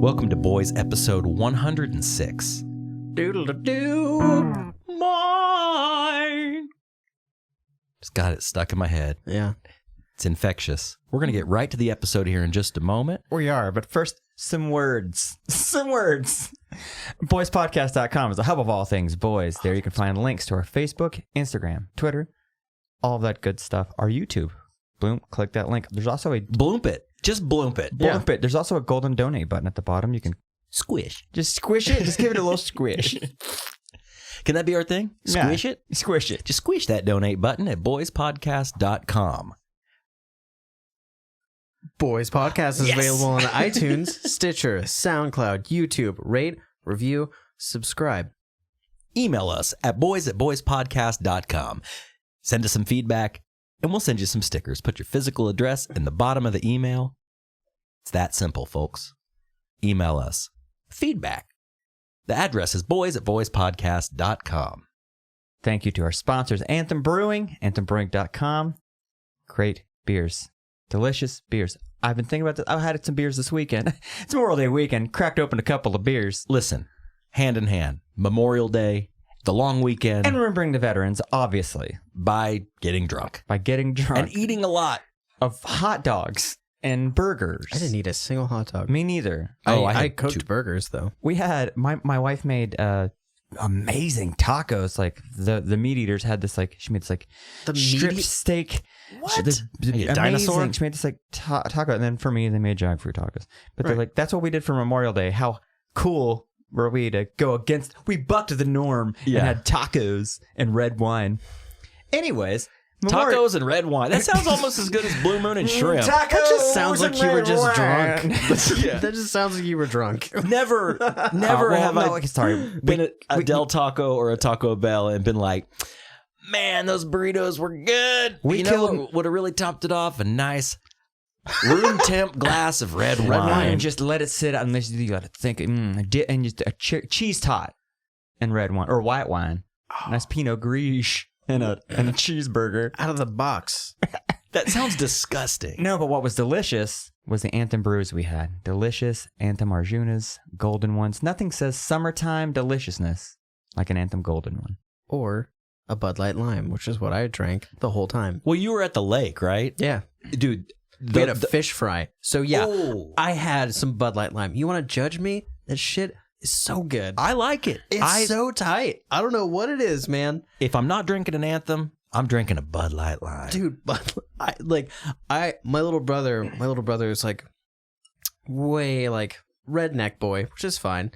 Welcome to Boys episode 106. Doodle-doo. Mine. Just got it stuck in my head. Yeah. It's infectious. We're going to get right to the episode here in just a moment. We are, but first, some words. BoysPodcast.com is a hub of all things boys. There you can find links to our Facebook, Instagram, Twitter, all of that good stuff. Our YouTube. Boom, click that link. There's also a... Bloomp it. Just bloomp it. Bloomp it. There's also a golden donate button at the bottom. You can... Squish. Just squish it. Just give it a little squish. Can that be our thing? Squish it? Squish it. Just squish that donate button at boyspodcast.com. Boys Podcast is available on iTunes, Stitcher, SoundCloud, YouTube. Rate, review, subscribe. Email us at boyspodcast.com. Send us some feedback, and we'll send you some stickers. Put your physical address in the bottom of the email. It's that simple, folks. Email us. Feedback. The address is boyspodcast.com. Thank you to our sponsors, Anthem Brewing, anthembrewing.com. Great beers. Delicious beers. I've been thinking about this. I've had some beers this weekend. It's Memorial Day weekend. Cracked open a couple of beers. Listen, hand in hand, Memorial Day, the long weekend. And remembering the veterans, obviously. By getting drunk. By getting drunk. And eating a lot of hot dogs and burgers. I didn't eat a single hot dog. Me neither. I cooked burgers, though. We had, my wife made amazing tacos. Like, the meat eaters had this, like, she made this, like, the strip steak. What? Amazing. Dinosaur? She made this, like, taco. And then for me, they made jackfruit tacos. But they're like, that's what we did for Memorial Day. How cool were we to go against? We bucked the norm and had tacos and red wine. Anyways. Tacos and red wine. That sounds almost as good as Blue Moon and shrimp. Tacos. That just sounds like you were just drunk. Yeah. That just sounds like you were drunk. Never have I been at a Del Taco or a Taco Bell and been like, man, those burritos were good. You know what would have really topped it off? A nice room temp glass of red wine. And just let it sit out. Unless you got to think. And just a cheese tot and red wine. Or white wine. Nice Pinot Gris. And a cheeseburger. Out of the box. That sounds disgusting. No, but what was delicious was the Anthem brews we had. Delicious Anthem Arjunas, golden ones. Nothing says summertime deliciousness like an Anthem golden one. Or a Bud Light Lime, which is what I drank the whole time. Well, you were at the lake, right? Yeah. Dude. We had a fish fry. So, yeah, Oh. I had some Bud Light Lime. You want to judge me? That shit is so good. I like it. It's so tight. I don't know what it is, man. If I'm not drinking an Anthem, I'm drinking a Bud Light Lime. Dude, but my little brother is like way like redneck boy, which is fine.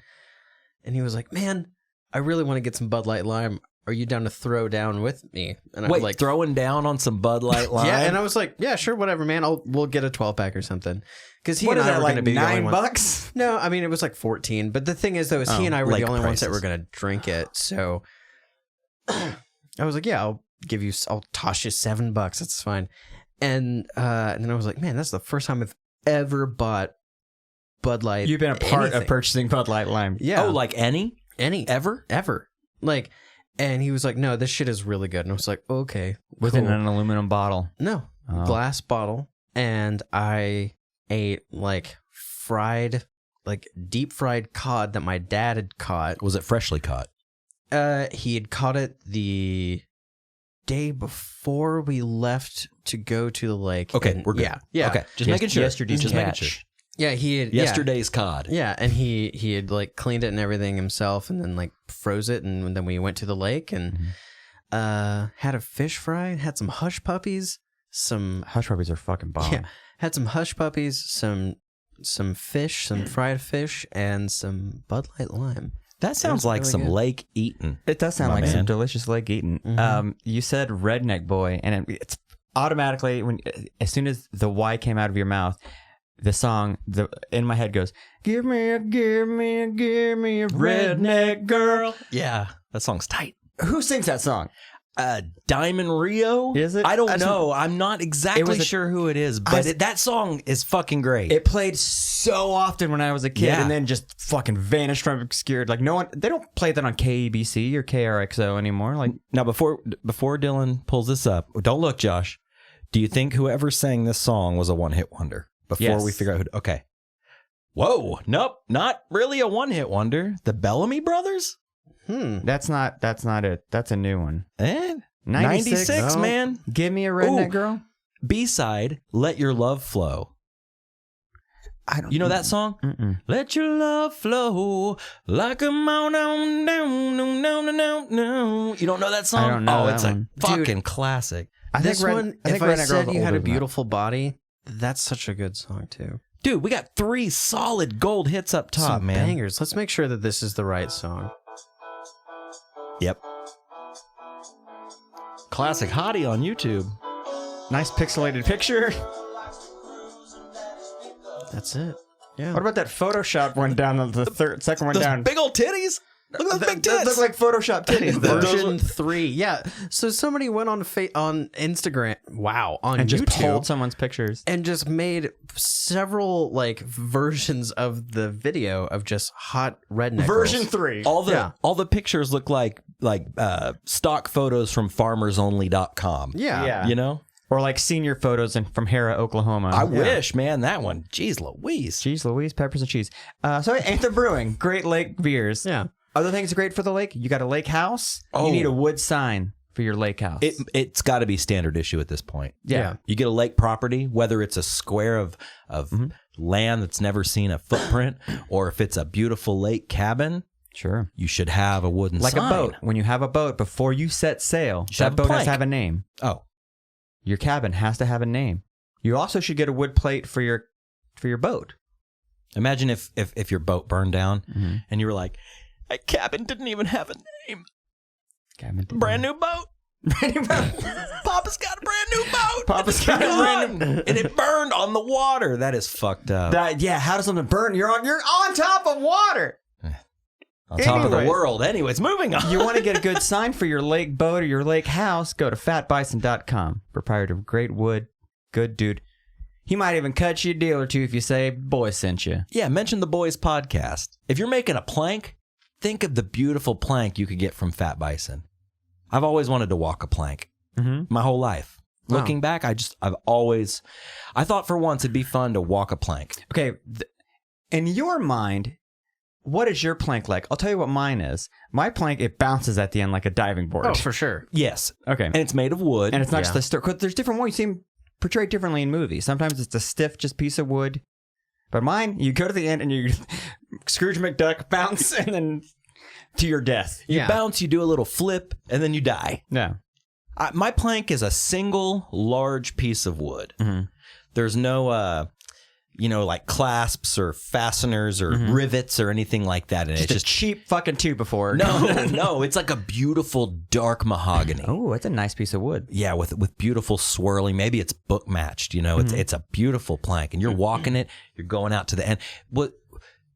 And he was like, man, I really want to get some Bud Light Lime. Are you down to throw down with me? And I was like, throwing down on some Bud Light Lime? Yeah, and I was like, yeah, sure, whatever, man. We'll get a 12-pack or something. Because he and I were going to be the only ones. $9? No, I mean, it was like 14. But the thing is, though, is he and I were the only ones that were going to drink it. So I was like, yeah, I'll toss you $7. That's fine. And then I was like, man, that's the first time I've ever bought Bud Light. You've been a part of purchasing Bud Light Lime. Yeah. Oh, like any? Ever. Like, and he was like, no, this shit is really good. And I was like, okay. Within an aluminum bottle. No, glass bottle. And I ate like deep fried cod that my dad had caught. Was it freshly caught? He had caught it the day before we left to go to the lake. Okay, we're good. Yeah. Okay, just making sure. Yesterday's just catch. making sure. Yeah, he had Yesterday's cod. Yeah, and he had like cleaned it and everything himself, and then like froze it, and then we went to the lake and had a fish fry, had some hush puppies, Hush puppies are fucking bomb. Yeah, had some hush puppies, some fish, some fried fish, and some Bud Light Lime. That sounds like really some good lake eating. It does sound like some delicious lake eating. Mm-hmm. You said redneck boy, and it's automatically as soon as the Y came out of your mouth. The song in my head goes, give me a redneck girl. Yeah, that song's tight. Who sings that song? Diamond Rio? Is it? I don't know. I'm not exactly sure who it is, but that song is fucking great. It played so often when I was a kid and then just fucking vanished from obscured. Like they don't play that on KEBC or KRXO anymore. Like now, before Dylan pulls this up, don't look, Josh. Do you think whoever sang this song was a one-hit wonder? Before we figure out who... Okay. Whoa, nope, not really a one-hit wonder. The Bellamy Brothers? That's not it. That's a new one. 96, No. man. Give me a redneck Ooh. girl. B-side, Let Your Love Flow. I don't. You know that song? Mm-mm. Let your love flow like a mountain down, no. You don't know that song? I don't know Oh, that it's one. a fucking classic. I This think one, I think if I Redneck said Girl's you had older a than that. beautiful body, that's such a good song too. Dude, we got 3 solid gold hits up top, Some man. bangers. Let's make sure that this is the right song. Yep. Classic hottie on YouTube. Nice pixelated picture. That's it. Yeah. What about that Photoshop one down the second one Those down? big old titties. Look at those big Those tits. look like Photoshop titties. Version 3. Yeah. So somebody went on on Instagram. Wow. On and just YouTube. pulled someone's pictures. And just made several like versions of the video of just hot redneck Version girls. 3. all Yeah. the pictures look like stock photos from farmersonly.com. Yeah. You know? Or like senior photos from Hera, Oklahoma. I wish, man, that one. Jeez Louise. Cheese, Louise, peppers, and cheese. So Anthem Brewing, Great Lake beers. Yeah. Other things great for the lake. You got a lake house. Oh. You need a wood sign for your lake house. It's got to be standard issue at this point. yeah. You get a lake property, whether it's a square of land that's never seen a footprint, or if it's a beautiful lake cabin, Sure. you should have a wooden Like sign. a boat. When you have a boat, before you set sail, should have that a boat has plank. to have a name. Oh, Your cabin has to have a name. You also should get a wood plate for your boat. imagine if your boat burned down Mm-hmm. and you were like, that cabin didn't even have a name. Cabin. Brand new boat. Brand new boat. Papa's got a brand new boat. Papa's got a brand new. and it burned on the water. That is fucked up. How does something burn? You're on top of water. On top of the Anyways. world. Anyways, moving on. You want to get a good sign for your lake boat or your lake house? Go to fatbison.com. Proprietor of great wood, good dude. He might even cut you a deal or two if you say, boy sent you. Yeah, mention the Boys podcast. If you're making a plank, think of the beautiful plank you could get from Fat Bison. I've always wanted to walk a plank my whole life. Wow. Looking back, I thought for once it'd be fun to walk a plank. Okay, in your mind, what is your plank like? I'll tell you what mine is. My plank, it bounces at the end like a diving board. Oh, for sure. Yes. Okay. And it's made of wood. And it's not Yeah. just a stick. 'Cause there's different ones. You see them portrayed differently in movies. Sometimes it's a stiff, just piece of wood. But mine, you go to the end and you Scrooge McDuck bounce and then to your death. You Yeah. bounce, you do a little flip, and then you die. Yeah. My plank is a single large piece of wood. Mm-hmm. There's no, like clasps or fasteners or rivets or anything like that. And Just it's a cheap fucking 2x4. no, it's like a beautiful dark mahogany. Oh, that's a nice piece of wood. Yeah, with beautiful swirling. Maybe it's book matched. It's a beautiful plank, and you're walking it. You're going out to the end. What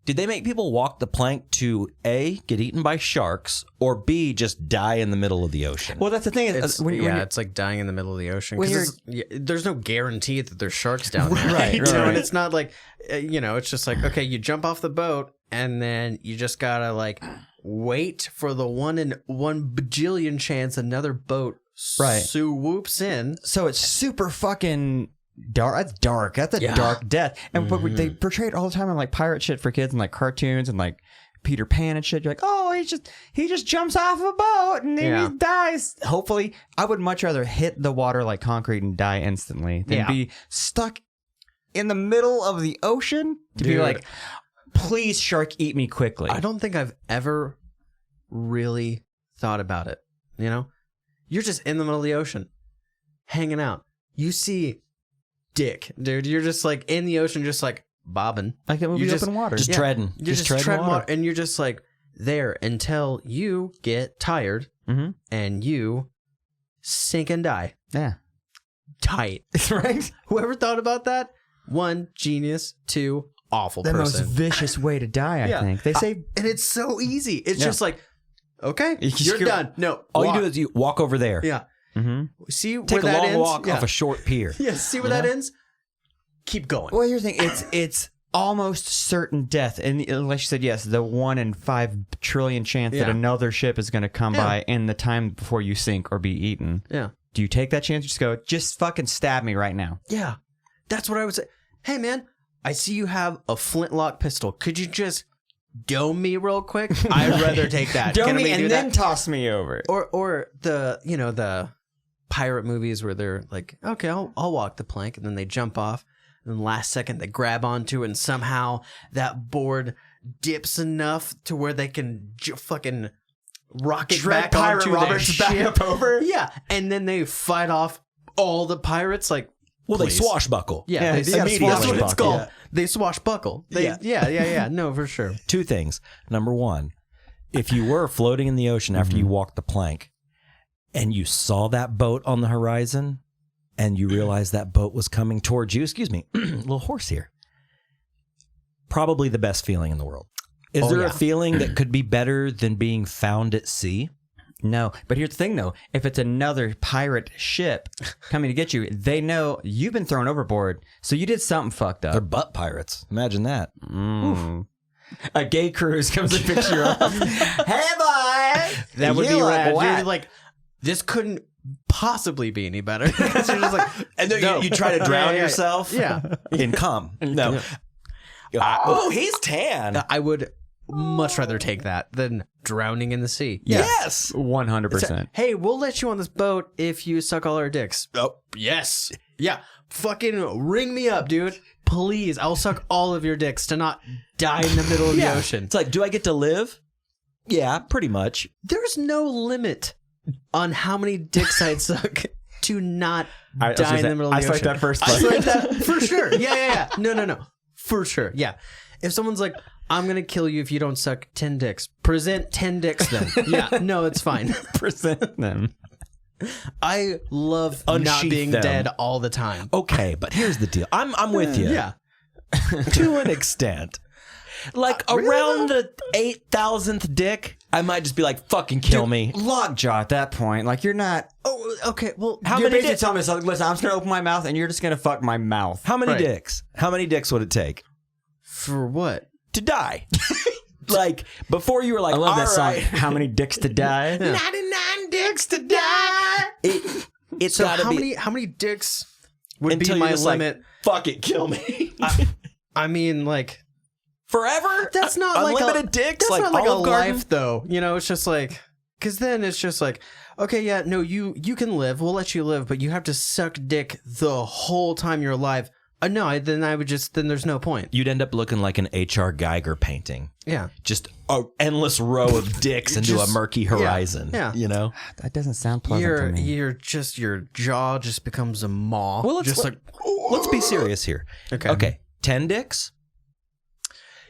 did they make people walk the plank to A, get eaten by sharks, or B, just die in the middle of the ocean? Well, that's the thing. It's, When you're- it's like dying in the middle of the ocean. When 'Cause there's no guarantee that there's sharks down there. Right, You know, right. And it's not like, it's just like, okay, you jump off the boat and then you just gotta like wait for the 1 in 1 bajillion chance another boat Right. swoops in. So it's super fucking dark. That's dark. That's a Yeah. dark death. And but they portray it all the time in like pirate shit for kids and like cartoons and like Peter Pan and shit. You're like, oh, he just jumps off a boat and then Yeah. he dies. Hopefully, I would much rather hit the water like concrete and die instantly than Yeah. be stuck in the middle of the ocean to be Dude. like, please, shark, eat me quickly. I don't think I've ever really thought about it. You know, you're just in the middle of the ocean, hanging out. You see dick, dude. You're just like in the ocean, just like bobbing. like that movie You just- Open Water. just Yeah. treading. You're just treading treading water. water, and you're just like there until you get tired Mhm. and you sink and die. Yeah. Tight. Right? Whoever thought about that? 1, genius. 2, awful The most person. vicious way to die, I think. They say And it's so easy. It's Yeah. just like, okay, You just you're go- done. No, All walk. you do is you walk over there. Yeah. See Take where a that long ends? walk Yeah. off a short pier. Yeah, see where that ends? Keep going. Well, here's the thing. It's almost certain death. And like you said, yes, the 1 in 5 trillion chance that Yeah. another ship is going to come Yeah. by in the time before you sink or be eaten. Yeah. Do you take that chance? Just go, just fucking stab me right now. Yeah. That's what I would say. Hey, man, I see you have a flintlock pistol. Could you just dome me real quick? I'd rather take that. Dome me and then toss me over. Or the pirate movies where they're like, okay, I'll walk the plank, and then they jump off, and then last second they grab onto it, and somehow that board dips enough to where they can fucking rocket back Pirate onto Roberts their back ship. up over. Yeah, and then they fight off all the pirates. Like, Well, please. they swashbuckle. Yeah, Yeah, they you gotta swashbuckle. That's what it's swashbuckle. called. They swashbuckle. Yeah. No, for sure. Two things. Number one, if you were floating in the ocean after you walked the plank and you saw that boat on the horizon and you realized that boat was coming towards you, excuse me, a little hoarse here, probably the best feeling in the world. Is there a feeling that could be better than being found at sea? No, but here's the thing, though. If it's another pirate ship coming to get you, they know you've been thrown overboard, so you did something fucked They're up. butt pirates. Imagine that. A gay cruise comes and picks you up. Hey, boy! That would be rad. what? You're like, this couldn't possibly be any better. 'Cause you're just like, And then no. you try to drown Yeah. yourself in cum. No. Oh, he's tan. I would much rather take that than drowning in the sea. Yes. 100%. Hey, we'll let you on this boat if you suck all our dicks. Oh, Yes. Yeah. Fucking ring me up, dude. Please. I'll suck all of your dicks to not die in the middle of the ocean. it's like, do I get to live? Yeah, pretty much. There's no limit on how many dicks I'd suck to not die in the middle of the ocean. I select that first. I select that for sure. Yeah. No. For sure. Yeah. If someone's like, I'm going to kill you if you don't suck 10 dicks. Present 10 dicks then. Yeah. No, it's fine. Present them. I love not Unsheath being them. dead all the time. Okay, but here's the deal. I'm with you. Yeah. To an extent. Like around the 8,000th dick, I might just be like, fucking kill me. Lockjaw at that point. Like, you're not. Oh, okay. Well, How You're many basically dicks? telling me, so, listen, I'm just going to open my mouth and you're just going to fuck my mouth. How many Right. dicks? How many dicks would it take for what? to die? Like, before you were like, I love all that song. right. How many dicks to die? 99 dicks to die. It's So gotta how many dicks would until be you're my just limit? like, fuck it, kill me. I mean, like, Forever? that's not like unlimited dicks. That's like not like a Olive Garden? life, though. You know, it's just like, because then it's just like, okay, yeah, no, you can live. We'll let you live, but you have to suck dick the whole time you're alive. Then there's no point. You'd end up looking like an H.R. Geiger painting. Yeah. Just an endless row of dicks into Just- a murky horizon. yeah. You know? That doesn't sound pleasant to me. Your jaw just becomes a maw. Well, let's be serious here. Okay. Okay. 10 dicks?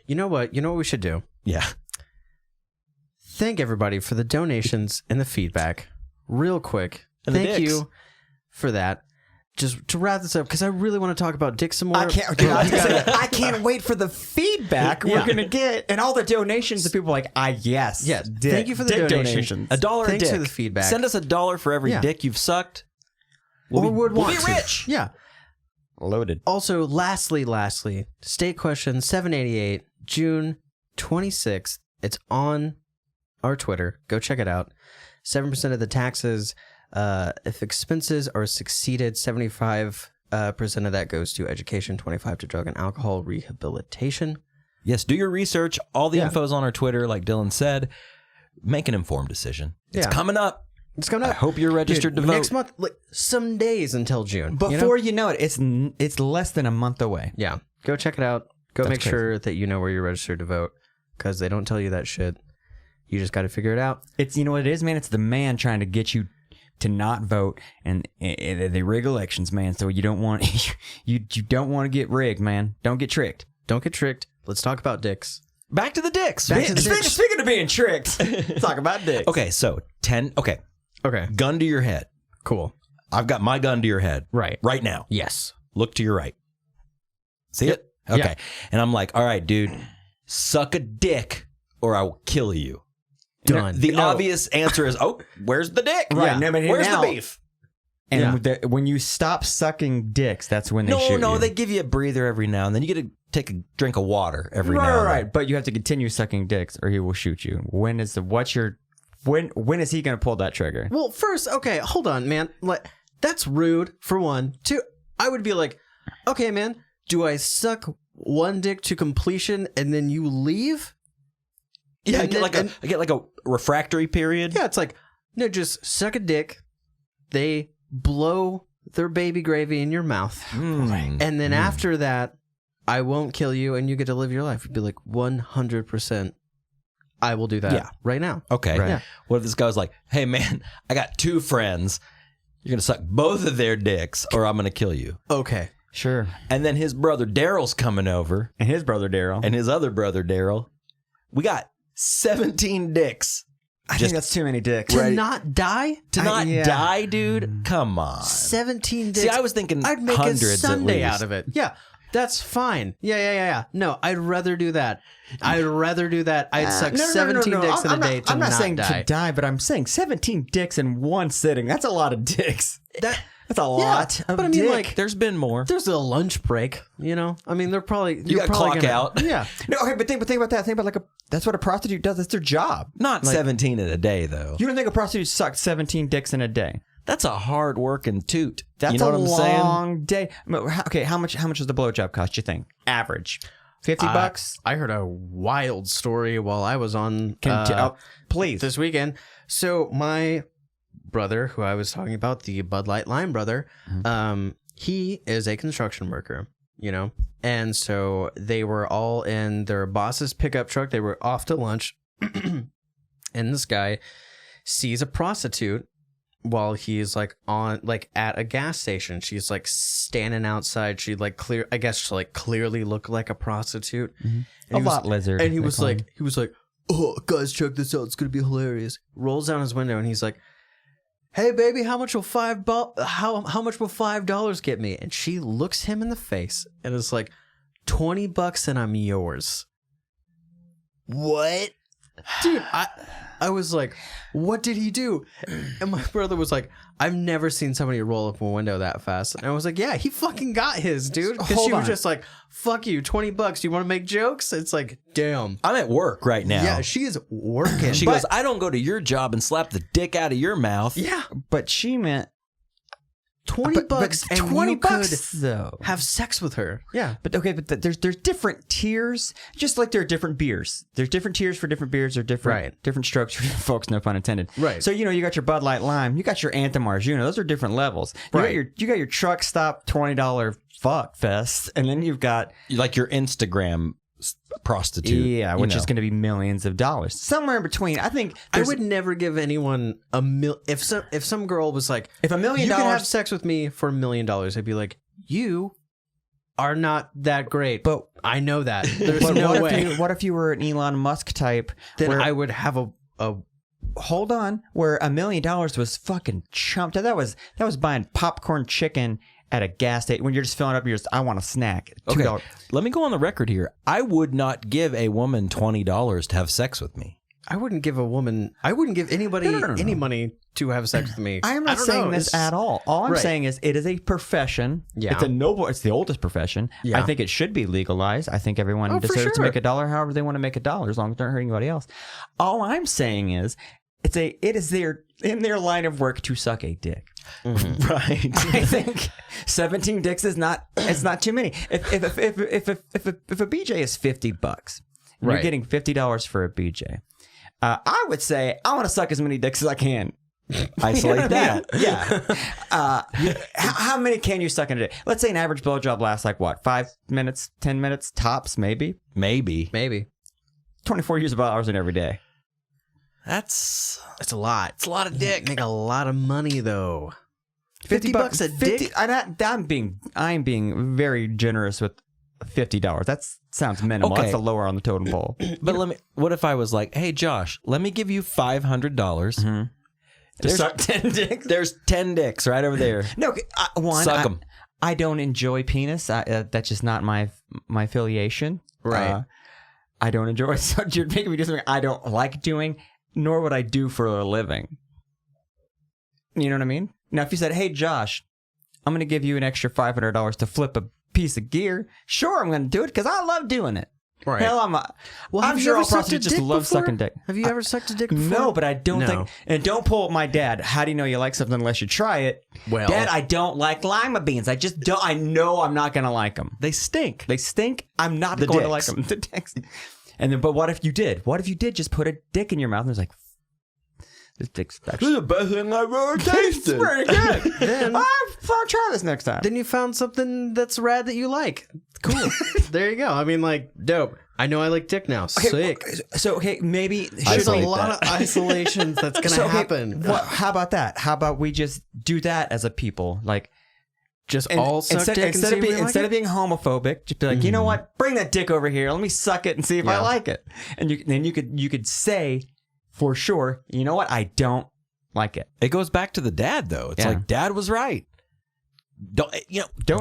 You know what we should do? Yeah. Thank everybody for the donations and the feedback. Real quick. And the Thank dicks. you for that. Just to wrap this up, because I really want to talk about dick some more. I can't wait for the feedback Yeah. we're gonna get, and all the donations that people are like, yes, Yeah, dick, thank you for the dick donation. $1 a Thanks dick. for the feedback. Send us $1 for every Yeah. dick you've sucked. Or would we'll want be to. rich. Yeah. Loaded. Also, lastly, state question 788, June 26th. It's on our Twitter. Go check it out. 7% of the taxes. If expenses are succeeded, 75% of that goes to education, 25% to drug and alcohol rehabilitation. Yes, do your research. All the Yeah. info's on our Twitter, like Dylan said. Make an informed decision. It's Yeah. coming up. It's coming I up. hope you're registered to vote. Next month, like some days until June. Before you know it, it's less than a month away. Yeah. Go check it out. Go That's make crazy. sure that you know where you're registered to vote, because they don't tell you that shit. You just got to figure it out. It's, you know what it is, man. It's the man trying to get you to not vote, and they rig elections, man. So you don't want you don't want to get rigged, man. Don't get tricked. Don't get tricked. Let's talk about dicks. Back to the dicks. Back to the dicks. Speaking of being tricked, talk about dicks. Okay, so 10. Okay, Okay. gun to your head. Cool. I've got my gun to your head Right. right now. Yes. Look to your right. See Yep. it? Okay. Yeah. And I'm like, all right, dude, suck a dick or I will kill you. Done. The No. obvious answer is, oh, where's the dick? Right. Yeah. No, but Where's now- the beef? And when you stop sucking dicks, that's when they No, shoot you. they give you a breather every now and then. You get to take a drink of water every now and then. Right. But you have to continue sucking dicks, or he will shoot you. When is he going to pull that trigger? Well, first, okay, hold on, man. Like, that's rude, for one. Two, I would be like, okay, man, do I suck one dick to completion and then you leave. Yeah, I get like a refractory period. Yeah, it's like, no, just suck a dick. They blow their baby gravy in your mouth. And then after that, I won't kill you and you get to live your life. You'd be like, 100%. I will do that right now. Okay. Right. Yeah. What if this guy was like, hey, man, I got 2 friends. You're going to suck both of their dicks or I'm going to kill you. Okay. Sure. And then his brother Daryl's coming over. And his brother Daryl. And his other brother Daryl. We got 17 dicks. I think that's too many dicks. To not die? To not die, dude? Come on. 17 dicks. See, I was thinking I'd make hundreds a Sunday at least. out of it. Yeah, that's fine. Yeah. No, I'd rather do that. I'd suck 17 dicks in a day to not die. I'm not saying to die, but I'm saying 17 dicks in one sitting. That's a lot of dicks. That's a lot of but I mean, dick. like, There's been more. there's a lunch break, you know? I mean, they're probably... You got clock out. Yeah. No, okay, but think about that. Think about that's what a prostitute does. That's their job. Not 17 in a day, though. You don't think a prostitute sucks 17 dicks in a day? That's a hard working toot. That's you know a what I'm saying? long day. Okay, how much does the blowjob cost, you think? Average. $50? I heard a wild story while I was on... please. This weekend. So my brother, who I was talking about, the Bud Light Lime brother, he is a construction worker, you know? And so they were all in their boss's pickup truck. They were off to lunch. And this guy sees a prostitute while he's like at a gas station. She's like standing outside. She like clearly look like a prostitute. Mm-hmm. And lot lizard. And he was like, oh, guys, check this out. It's going to be hilarious. Rolls down his window and he's like, hey, baby, how much will $5 get me? And she looks him in the face and is like, $20 and I'm yours. What? Dude, I was like, what did he do? And my brother was like, I've never seen somebody roll up a window that fast. And I was like, yeah, he fucking got his, dude. Because she was just like, fuck you, $20. Do you want to make jokes? It's like, damn. I'm at work right now. Yeah, she is working. She goes, I don't go to your job and slap the dick out of your mouth. Yeah. But she meant $20 and $20 you could though. have sex with her. Yeah. But okay, but there's different tiers, just like there are different beers. There's different tiers for different beers. There are different strokes for different folks, no pun intended. Right. So, you got your Bud Light Lime, you got your Anthem Arjuna. Those are different levels. You got your truck stop $20 fuck fest, and then you've got like your Instagram prostitute. Yeah, which is going to be millions of dollars. Somewhere in between. I think I would never give anyone if some girl was like, if $1 million you can have sex with me for $1 million, I'd be like, you are not that great. But I know that. There's no way. What if you were an Elon Musk type? Then I would have a hold on, where $1 million was fucking chumped. That was buying popcorn chicken at a gas station when you're just filling up. I want a snack. $2. Okay, let me go on the record here. I would not give a woman $20 to have sex with me. I wouldn't give anybody any money to have sex with me. I'm not saying this at all. All I'm saying is it is a profession. Yeah. It's the oldest profession. Yeah. I think it should be legalized. I think everyone deserves to make $1 however they want to make $1, as long as they're not hurting anybody else. All I'm saying is it is in their line of work to suck a dick. Mm-hmm. Right. I think 17 dicks is not too many. If a BJ is $50, and you're getting $50 for a BJ. I would say I want to suck as many dicks as I can. Isolate that. Yeah. How many can you suck in a day? Let's say an average blowjob lasts like what? 5 minutes, 10 minutes tops, maybe. 24 years of hours in every day. That's a lot. It's a lot of dick. Make a lot of money though. $50 a dick. I'm being very generous with $50. That sounds minimal. Okay. That's the lower on the totem pole. But what if I was like, hey Josh, let me give you $500 to suck 10 dicks? There's 10 dicks right over there. No, suck them. I don't enjoy penis. That's just not my affiliation. Right. I don't enjoy. So you're making me do something I don't like doing, nor would I do for a living. You know what I mean? Now, if you said, hey Josh, I'm going to give you an extra $500 to flip a piece of gear, sure, I'm going to do it because I love doing it. Right. Hell, I'm sure all prostitutes just love sucking dick. Have you ever sucked a dick before? No, but I don't think. And don't pull my dad. How do you know you like something unless you try it? Well, Dad, I don't like lima beans. I just don't. I know I'm not gonna like them. They stink. They stink. I'm not going to like them. The dicks. And then, but what if you did? What if you did just put a dick in your mouth and was like, this dick's This is the best thing I've ever tasted. It's pretty good. Then I'll try this next time. Then you found something that's rad that you like. Cool. There you go. I mean, like, dope. I know I like dick now. Sick. So, okay, maybe there's a lot of isolations that's going to happen. How about that? How about we just do that as a people? Like, just all suck dick instead of being homophobic, just be like, you know what? Bring that dick over here. Let me suck it and see if I like it. And then you could say for sure, you know what? I don't like it. It goes back to the dad though. It's like Dad was right. Don't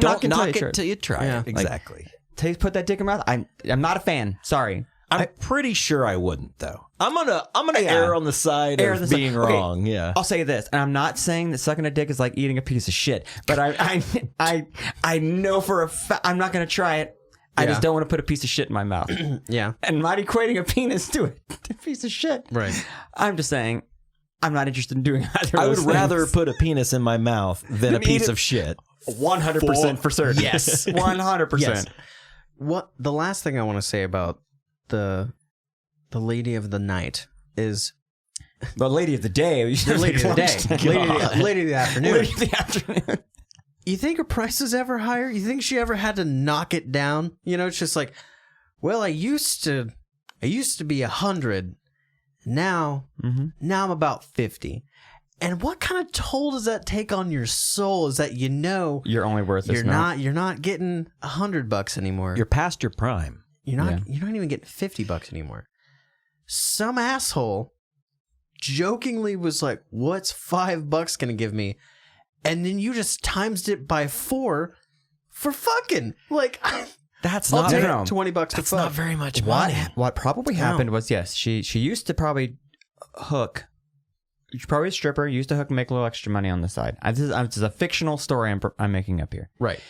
knock it till you try it. Exactly. Like, put that dick in my mouth. I'm not a fan. Sorry. I'm pretty sure I wouldn't though. I'm gonna err on the side of being wrong. Okay, yeah. I'll say this, and I'm not saying that sucking a dick is like eating a piece of shit, but I know for a fact I'm not gonna try it. I just don't want to put a piece of shit in my mouth. Yeah. And not equating a penis to a piece of shit. Right. I'm just saying I'm not interested in doing either. I would rather put a penis in my mouth than a piece of shit. 100% for certain. Yes. 100%. Yes. What the last thing I want to say about the lady of the night is the lady of the day. The lady of the day. Lady of the afternoon. Lady of the afternoon. You think her price is ever higher? You think she ever had to knock it down? You know, it's just like, well, I used to be 100. Now I'm about 50. And what kind of toll does that take on your soul? Is that you're only worth this you're not getting $100 anymore. You're past your prime. You're not even getting $50 anymore. Some asshole jokingly was like, "What's $5 gonna give me?" And then you just times it by 4 for fucking like. That's I'll not take no. $20 to That's fuck. not very much money. What probably happened was she used to probably hook. She's probably a stripper. Used to hook and make a little extra money on the side. This is a fictional story I'm making up here. Right.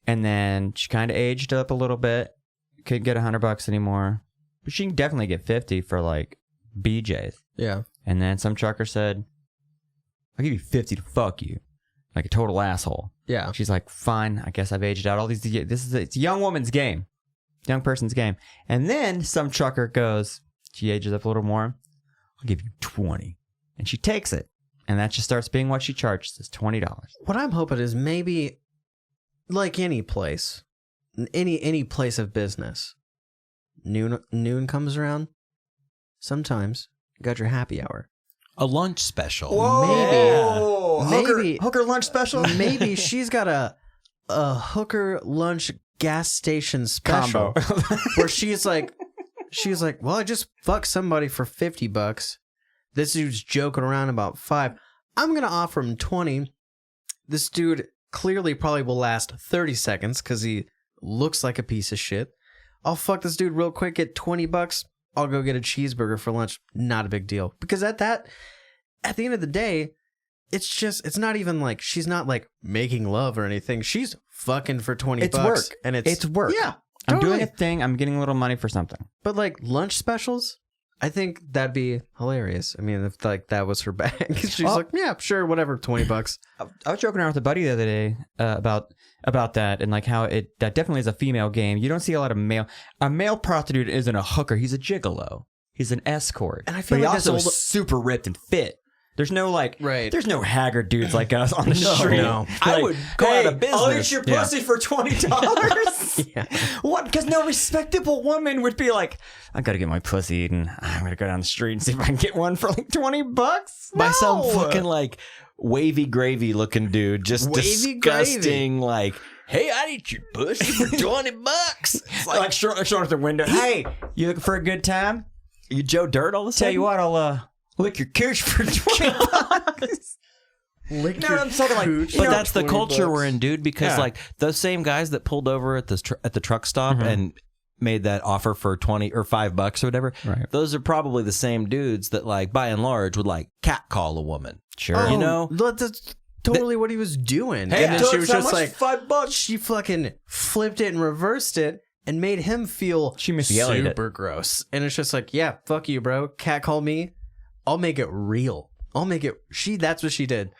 And then she kind of aged up a little bit. Couldn't get $100 anymore, but she can definitely get 50 for like BJ's. Yeah. And then some trucker said, "I'll give you 50 to fuck you," like a total asshole. Yeah. She's like, "Fine, I guess I've aged out all these. It's a young woman's game, young person's game." And then some trucker goes, she ages up a little more. "I'll give you 20," and she takes it, and that just starts being what she charges. It's $20. What I'm hoping is maybe, like any place, any place of business, noon comes around. Sometimes you got your happy hour. A lunch special. Maybe hooker lunch special. Maybe she's got a hooker lunch gas station special where she's like, well, I just fucked somebody for $50. This dude's joking around about 5. I'm gonna offer him 20. This dude clearly probably will last 30 seconds because he looks like a piece of shit. I'll fuck this dude real quick, get $20. I'll go get a cheeseburger for lunch. Not a big deal. Because at the end of the day, it's not even like she's not like making love or anything. She's fucking for $20. It's work. And it's work. Yeah. I'm Totally. doing a thing. I'm getting a little money for something. But like lunch specials, I think that'd be hilarious. I mean, if like that was her bag, she's like, yeah, sure, whatever, $20. I was joking around with a buddy the other day about that and like how that definitely is a female game. You don't see a lot of a male prostitute isn't a hooker. He's a gigolo. He's an escort. And I feel but like he also is super ripped and fit. There's no like, there's no haggard dudes like us on the street. No. Like, I would go out of business. I'll eat your pussy for $20. Yeah. What? Because no respectable woman would be like, I gotta get my pussy eaten. I'm gonna go down the street and see if I can get one for like $20. By some fucking like wavy gravy looking dude, just Wavy disgusting. Like, hey, I'd eat your pussy for $20. It's like showing up the window. Hey, you looking for a good time? You Joe Dirt all of a sudden? Tell you what, I'll lick your cooch for $20. Lick I'm talking like, but that's the culture we're in, dude. Because like those same guys that pulled over at the truck stop and made that offer for $20 or $5 or whatever. Right. Those are probably the same dudes that like by and large would like catcall a woman. Sure, you know that's totally what he was doing. Hey, and then she was just like $5. She fucking flipped it and reversed it. and made him feel She Missy Elliott super gross. And it's just like, yeah, fuck you, bro. Catcall me. I'll make it real. That's what she did.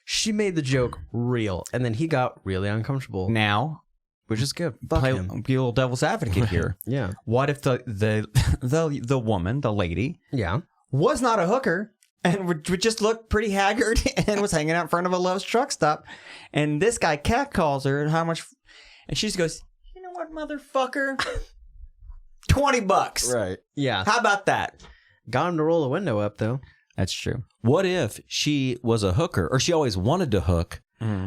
She made the joke real, and then he got really uncomfortable. Now, which is good. Fuck him. Be a little devil's advocate here. Yeah. What if the woman, the lady, was not a hooker and would just look pretty haggard and was hanging out in front of a Love's truck stop, and this guy catcalls her, and how much? And she just goes, "You know what, motherfucker? $20. Right. Yeah. How about that?" Got him to roll the window up, though. That's true. What if she was a hooker, or she always wanted to hook,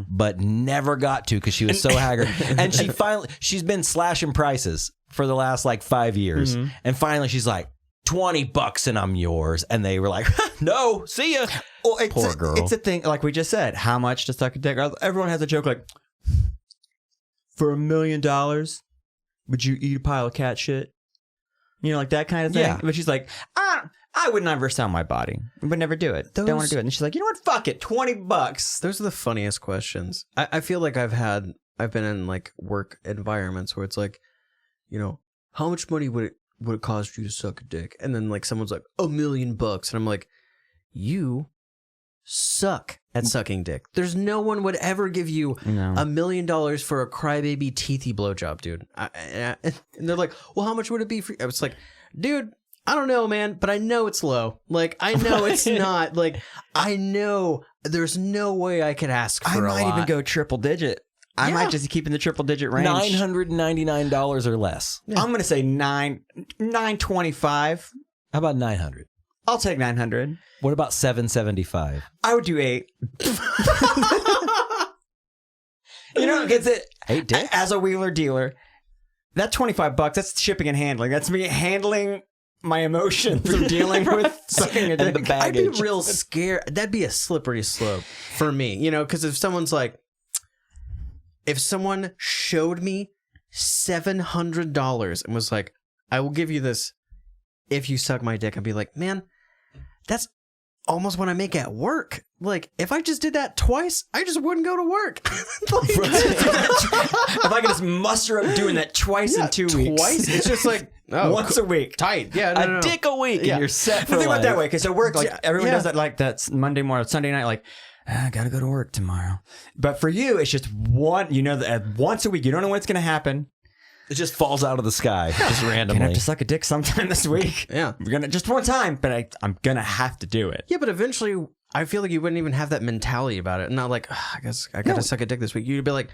but never got to because she was so haggard, and she's been slashing prices for the last like 5 years, and finally she's like, $20 and I'm yours, and they were like, no, see ya. Well, Poor girl. It's a thing, like we just said. How much to suck a dick? Everyone has a joke like, for $1 million, would you eat a pile of cat shit? You know, like that kind of thing. Yeah. But she's like, I would never sell my body. I would never do it. Don't want to do it. And she's like, you know what? Fuck it. $20. Those are the funniest questions. I feel like I've been in like work environments where it's like, you know, how much money would it cost you to suck a dick? And then like someone's like, $1 million. And I'm like, you suck at sucking dick. There's no one would ever give you $1 million for a crybaby teethy blowjob, dude. And they're like, well, how much would it be for you? I was like, dude, I don't know, man, but I know it's low. Like, I know it's not. Like, I know there's no way I could ask for a lot. I might even go triple digit. I might just keep in the triple digit range. $999 or less. Yeah. I'm gonna say $925. How about $900? I'll take $900. What about $775? I would do $8. You know, gets it. $8 dicks? As a wheeler dealer, that $25, that's shipping and handling. That's me handling my emotions of dealing with sucking a dick. And the baggage. I'd be real scared. That'd be a slippery slope for me, you know, because if someone showed me $700 and was like, I will give you this if you suck my dick, I'd be like, man, that's almost what I make at work. Like, if I just did that twice, I just wouldn't go to work. If I could just muster up doing that twice in 2 weeks. Twice? It's just like, once a week. Tight. Yeah, no. A dick a week, and you're set for Think about life. it that way, because at work, like, everyone does that, like, that's Monday morning, Sunday night, like, I gotta go to work tomorrow. But for you, it's just one, you know, once a week. You don't know when it's gonna happen. It just falls out of the sky, just randomly. Gonna have to suck a dick sometime this week. Yeah. We're gonna just one time, but I'm gonna have to do it. Yeah, but eventually, I feel like you wouldn't even have that mentality about it. Not like, I guess I gotta suck a dick this week. You'd be like,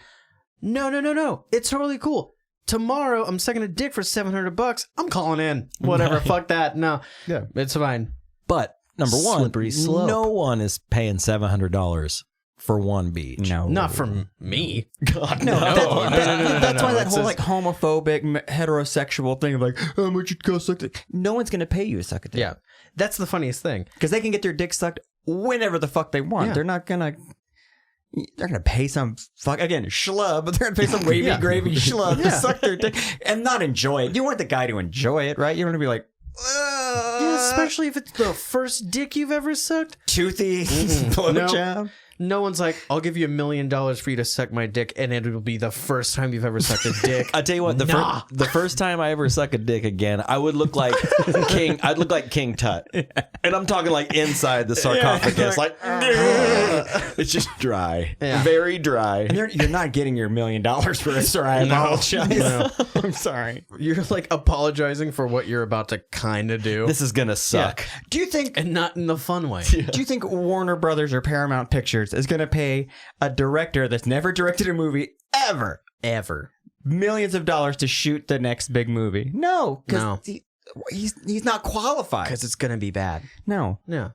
no. It's totally cool. Tomorrow, I'm sucking a dick for $700. I'm calling in. Whatever. Fuck that. No. Yeah. It's fine. But number one, Slippery slope. no one is paying $700 for one beach. No. Not from me. God, No, no. that's why that whole like homophobic heterosexual thing of like, how much it costs suck dick? No one's gonna pay you to suck a dick. Yeah. That's the funniest thing. Because they can get their dick sucked whenever the fuck they want. Yeah. They're gonna pay some schlub, but they're gonna pay some wavy gravy schlub to suck their dick and not enjoy it. You want the guy to enjoy it, right? You want to be like, Yeah, especially if it's the first dick you've ever sucked. toothy blowjob. No one's like, I'll give you $1 million for you to suck my dick, and it'll be the first time you've ever sucked a dick. I tell you what, the first time I ever suck a dick again, I would look like King. I'd look like King Tut, and I'm talking like inside the sarcophagus, like it's just dry, very dry. And you're not getting your $1 million for this, sir. I apologize. No. I'm sorry. You're like apologizing for what you're about to kind of do. This is gonna suck. Do you think? And not in the fun way. Do you think Warner Brothers or Paramount Pictures is going to pay a director that's never directed a movie ever millions of dollars to shoot the next big movie? No, because he's not qualified. Because it's going to be bad. No. Yeah.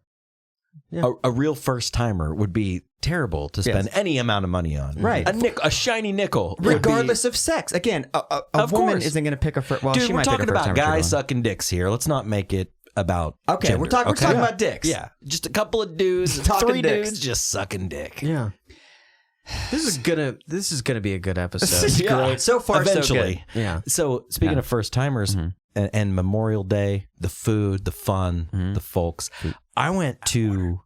A real first timer would be terrible to spend any amount of money on. Right. A shiny nickel, Regardless of sex. Again, a woman isn't going to pick a first. Well, dude, she we're might talking pick a first about guys sucking dicks here. Let's not make it about gender, we're talking about dicks. Yeah, just a couple of dudes, Talking three dicks. dudes just sucking dick. Yeah. This is gonna be a good episode. This is great. So far, Eventually. so good. Yeah. So speaking of first timers and Memorial Day, the food, the fun, the folks, I went to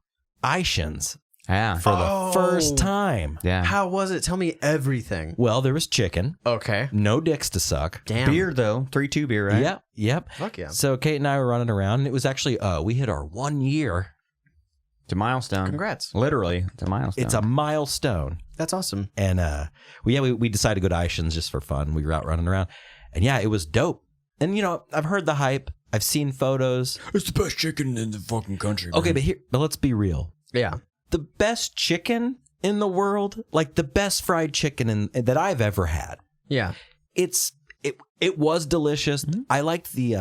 Ishans Yeah. for the first time. Yeah. How was it? Tell me everything. Well, there was chicken, Okay. no dicks to suck. Damn. Beer though, 3-2 beer, right? Yep. Fuck yeah. So Kate and I were running around, and it was actually we hit our 1 year. It's a milestone. Congrats. Literally, it's a milestone. It's a milestone. That's awesome. And we decided to go to Ishan's just for fun. We were out running around, and yeah, it was dope. And you know, I've heard the hype. I've seen photos. It's the best chicken in the fucking country. Okay, but let's be real. Yeah. The best chicken in the world, like the best fried chicken that I've ever had. Yeah. It was delicious. Mm-hmm. I liked the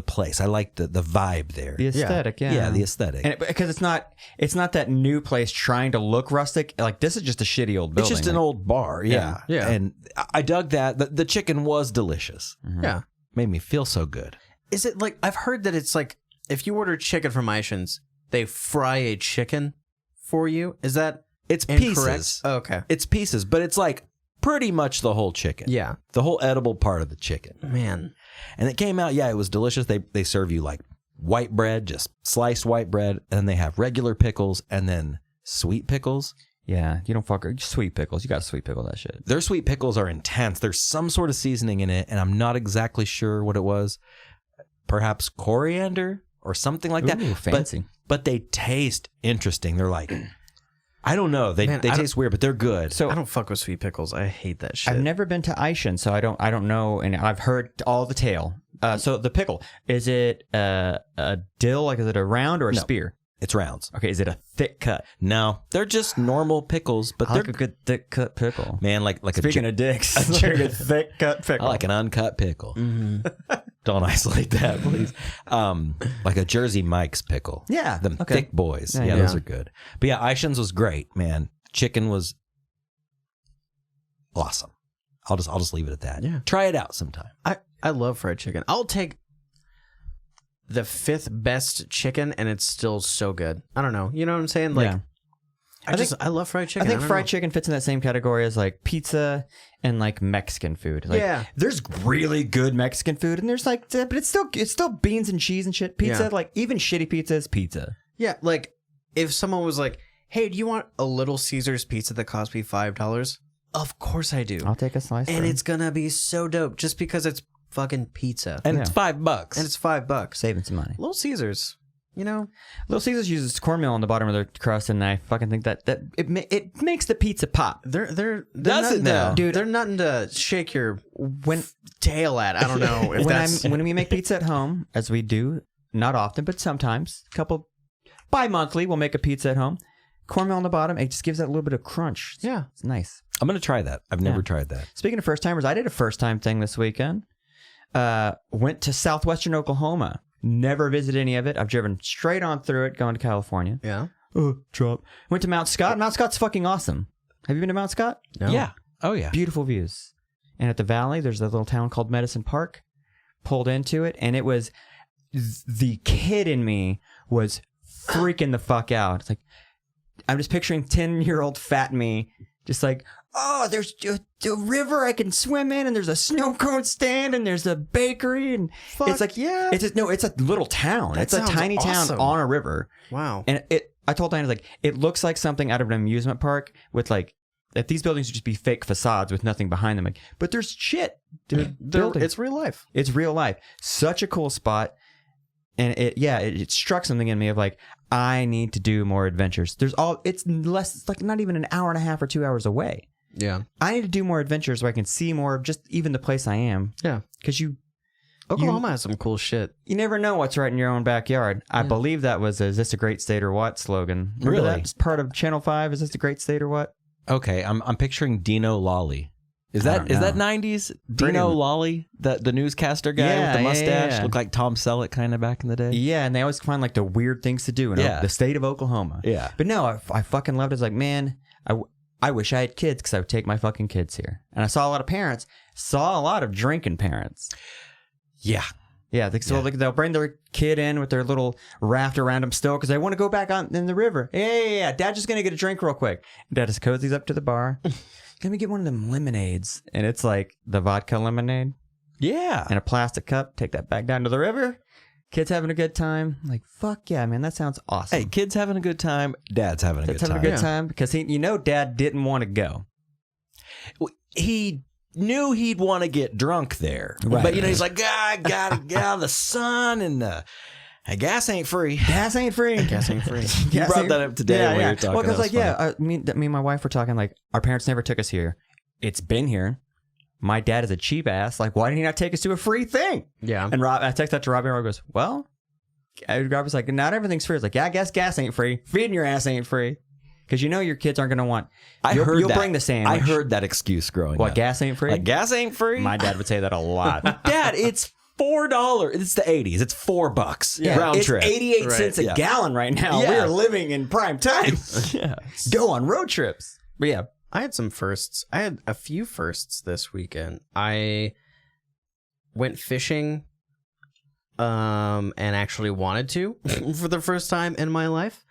place. I liked the vibe there. The aesthetic, yeah. Yeah, the aesthetic. And because it's not that new place trying to look rustic. Like this is just a shitty old building. It's just an old bar. Yeah. And I dug that. The chicken was delicious. Mm-hmm. Yeah. Made me feel so good. Is it like, I've heard that it's like, if you order chicken from Ishan's, they fry a chicken for you. Is that It's incorrect? pieces. Oh, okay. It's pieces, but it's like pretty much the whole chicken. Yeah. The whole edible part of the chicken. Man. And it came out, it was delicious. They serve you like white bread, just sliced white bread, and then they have regular pickles and then sweet pickles. Yeah, you don't sweet pickles. You got to sweet pickle that shit. Their sweet pickles are intense. There's some sort of seasoning in it, and I'm not exactly sure what it was. Perhaps coriander or something like that. Ooh, fancy. But they taste interesting. They're like, I don't know. They taste weird, but they're good. So I don't fuck with sweet pickles. I hate that shit. I've never been to Ishan, so I don't know, and I've heard all the tale. So the pickle, is it a dill? Like, is it a round or a spear? It's rounds. Okay, is it a thick cut? No, they're just normal pickles, but I they're like a good thick cut pickle. man, like Speaking of dicks, a good thick cut pickle. I like an uncut pickle. Mm-hmm. Don't isolate that, please. Like a Jersey Mike's pickle. Yeah, them okay. thick boys. Yeah, those are good. But yeah, Ishan's was great, man. Chicken was awesome. I'll just leave it at that. Yeah, try it out sometime. I love fried chicken. I'll take the 5th best chicken, and it's still so good. I don't know. You know what I'm saying? Like, I love fried chicken. I think fried chicken fits in that same category as like pizza and like Mexican food. Like, there's really good Mexican food, and there's like, but it's still beans and cheese and shit. Pizza, like even shitty pizza is pizza. Yeah, like if someone was like, "Hey, do you want a Little Caesars pizza that cost me $5?" Of course I do. I'll take a slice, and it's gonna be so dope just because it's fucking pizza, and it's $5, and it's $5, saving some money. Little Caesars. You know, Little Caesars uses cornmeal on the bottom of their crust, and I fucking think that it makes the pizza pop. They're does it now, dude? They're nothing to shake your tail at. I don't know if when we make pizza at home, as we do, not often, but sometimes, bi-monthly, we'll make a pizza at home. Cornmeal on the bottom, it just gives that little bit of crunch. Yeah, it's nice. I'm gonna try that. I've never tried that. Speaking of first timers, I did a first time thing this weekend. Went to southwestern Oklahoma. Never visited any of it. I've driven straight on through it, going to California. Yeah. Drop. Went to Mount Scott. Mount Scott's fucking awesome. Have you been to Mount Scott? No. Yeah. Oh yeah. Beautiful views. And at the valley, there's a little town called Medicine Park. Pulled into it, and it was the kid in me was freaking the fuck out. It's like I'm just picturing 10-year-old fat me, just like, oh, there's a river I can swim in, and there's a snow cone stand, and there's a bakery, and it's like, it's a little town. It's a tiny town on a river. Wow. And I told Diana, like, it looks like something out of an amusement park with like, if these buildings would just be fake facades with nothing behind them, like, but there's shit, dude. It's real life. It's real life. Such a cool spot. And it struck something in me of like, I need to do more adventures. It's like not even an hour and a half or 2 hours away. Yeah. I need to do more adventures where I can see more of just even the place I am. Yeah. Because Oklahoma has some cool shit. You never know what's right in your own backyard. I believe that was Is This a Great State or What slogan. Remember really? That's part of Channel 5. Is this a great state or what? Okay, I'm picturing Dino Lawley. Is that 90s? Dino Lawley, the newscaster guy with the mustache, looked like Tom Selleck kind of back in the day. Yeah, and they always find like the weird things to do in the state of Oklahoma. Yeah, but no, I fucking loved it. It's like, man, I wish I had kids because I would take my fucking kids here. And I saw a lot of parents, saw a lot of drinking parents. Yeah. Yeah, they'll bring their kid in with their little raft around them still because they want to go back on in the river. Yeah, Dad's just going to get a drink real quick. Dad just cozies up to the bar. Let me get one of them lemonades. And it's like the vodka lemonade. Yeah. In a plastic cup. Take that back down to the river. Kids having a good time. Like, fuck yeah, man. That sounds awesome. Hey, kids having a good time. Dad's having a good time. Having a good time because Dad didn't want to go. He knew he'd want to get drunk there. Right. But, he's like, I gotta get out of the sun and gas ain't free. Gas ain't free. Gas ain't free. You brought that up today when we were talking. Well, because me and my wife were talking like, our parents never took us here. It's been here. My dad is a cheap ass. Like, why did he not take us to a free thing? Yeah. And I text that to Robbie, and Rob goes, well, Rob was like, not everything's free. It's like, yeah, I guess gas ain't free. Feeding your ass ain't free. Because your kids aren't going to want. You'll bring the sandwich. I heard that excuse growing up. What, gas ain't free? Like, gas ain't free? My dad would say that a lot. Dad, it's $4. It's the 80s. It's $4 round trip. It's 88 cents a gallon right now. Yeah. We are living in prime time. Yeah. Go on road trips. But yeah. I had some firsts. I had a few firsts this weekend. I went fishing and actually wanted to for the first time in my life.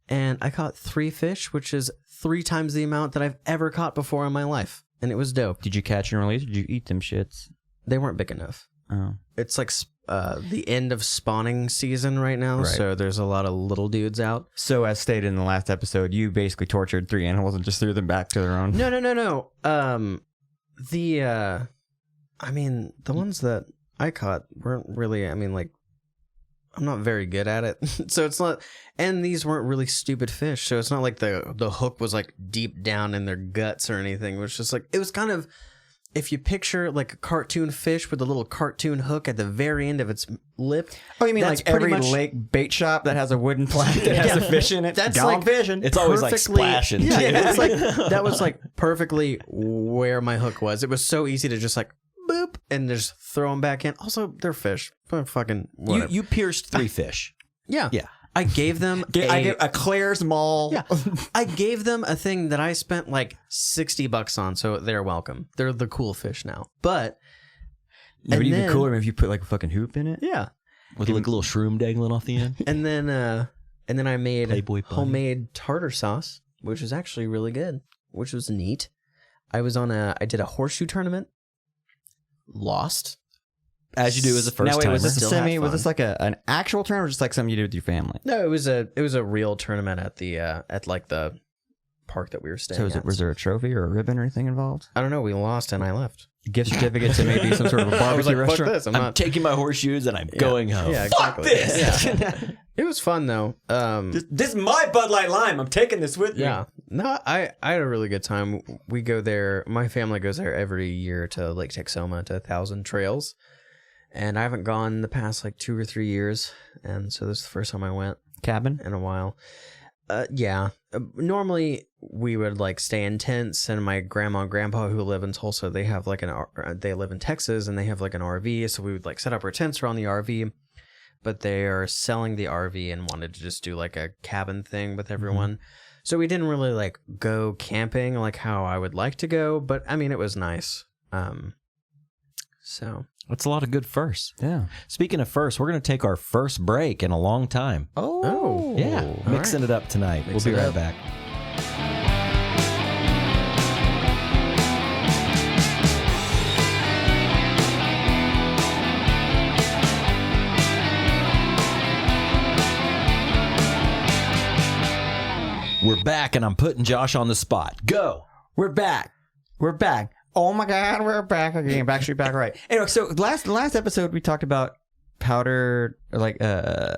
And I caught 3 fish, which is 3 times the amount that I've ever caught before in my life. And it was dope. Did you catch and release or did you eat them shits? They weren't big enough. Oh. It's like the end of spawning season right now, Right. so there's a lot of little dudes out. So as stated in the last episode, you basically tortured 3 animals and just threw them back to their own. No. The ones that I caught weren't really, I'm not very good at it. So it's not, and these weren't really stupid fish. So it's not like the hook was like deep down in their guts or anything. It was just like, it was kind of, if you picture like a cartoon fish with a little cartoon hook at the very end of its lip. Oh, you mean that's like every pretty much lake bait shop that has a wooden plank that has a fish in it? That's Gone like fishing. It's always like splashing. Yeah, too. it's like that was like perfectly where my hook was. It was so easy to just like boop and just throw them back in. Also, they're fish. Fucking whatever. You pierced 3 fish. Yeah. Yeah. I gave them I gave a Claire's Mall. Yeah. I gave them a thing that I spent like $60 on, so they're welcome. They're the cool fish now. But It would even cooler if you put like a fucking hoop in it. yeah. With like a little shroom dangling off the end. And then I made Playboy bunny. homemade tartar sauce, which was actually really good, which was neat. I did a horseshoe tournament. Lost. As you do as a first Now wait, timer. was this a Still semi? had Was fun. this like an actual tournament, or just like something you did with your family? No, it was a real tournament at the at like the park that we were staying at. Was there a trophy or a ribbon or anything involved? I don't know. We lost and I left. Gift certificate to maybe some sort of a I was barbecue like, fuck restaurant. this. I'm I'm not. taking my horseshoes and I'm going home. Yeah, Fuck exactly. this. Yeah. It was fun though. This is my Bud Light Lime. I'm taking this with me. Yeah. No, I had a really good time. We go there. My family goes there every year to Lake Texoma to 1,000 Trails. And I haven't gone the past like 2 or 3 years. And so this is the first time I went Cabin. in a while. Yeah. Normally we would like stay in tents, and my grandma and grandpa who live in Tulsa, they have like they live in Texas and they have like an RV. So we would like set up our tents around the RV, but they are selling the RV and wanted to just do like a cabin thing with everyone. So we didn't really like go camping like how I would like to go, but I mean, it was nice. So That's a lot of good firsts. Yeah. Speaking of firsts, we're going to take our first break in a long time. Oh. Yeah. Mixing it up tonight. We'll be right back. We're back, and I'm putting Josh on the spot. Go. We're back. We're back. Oh my God, we're back again. Backstreet back, right? Anyway, so last episode we talked about powdered, like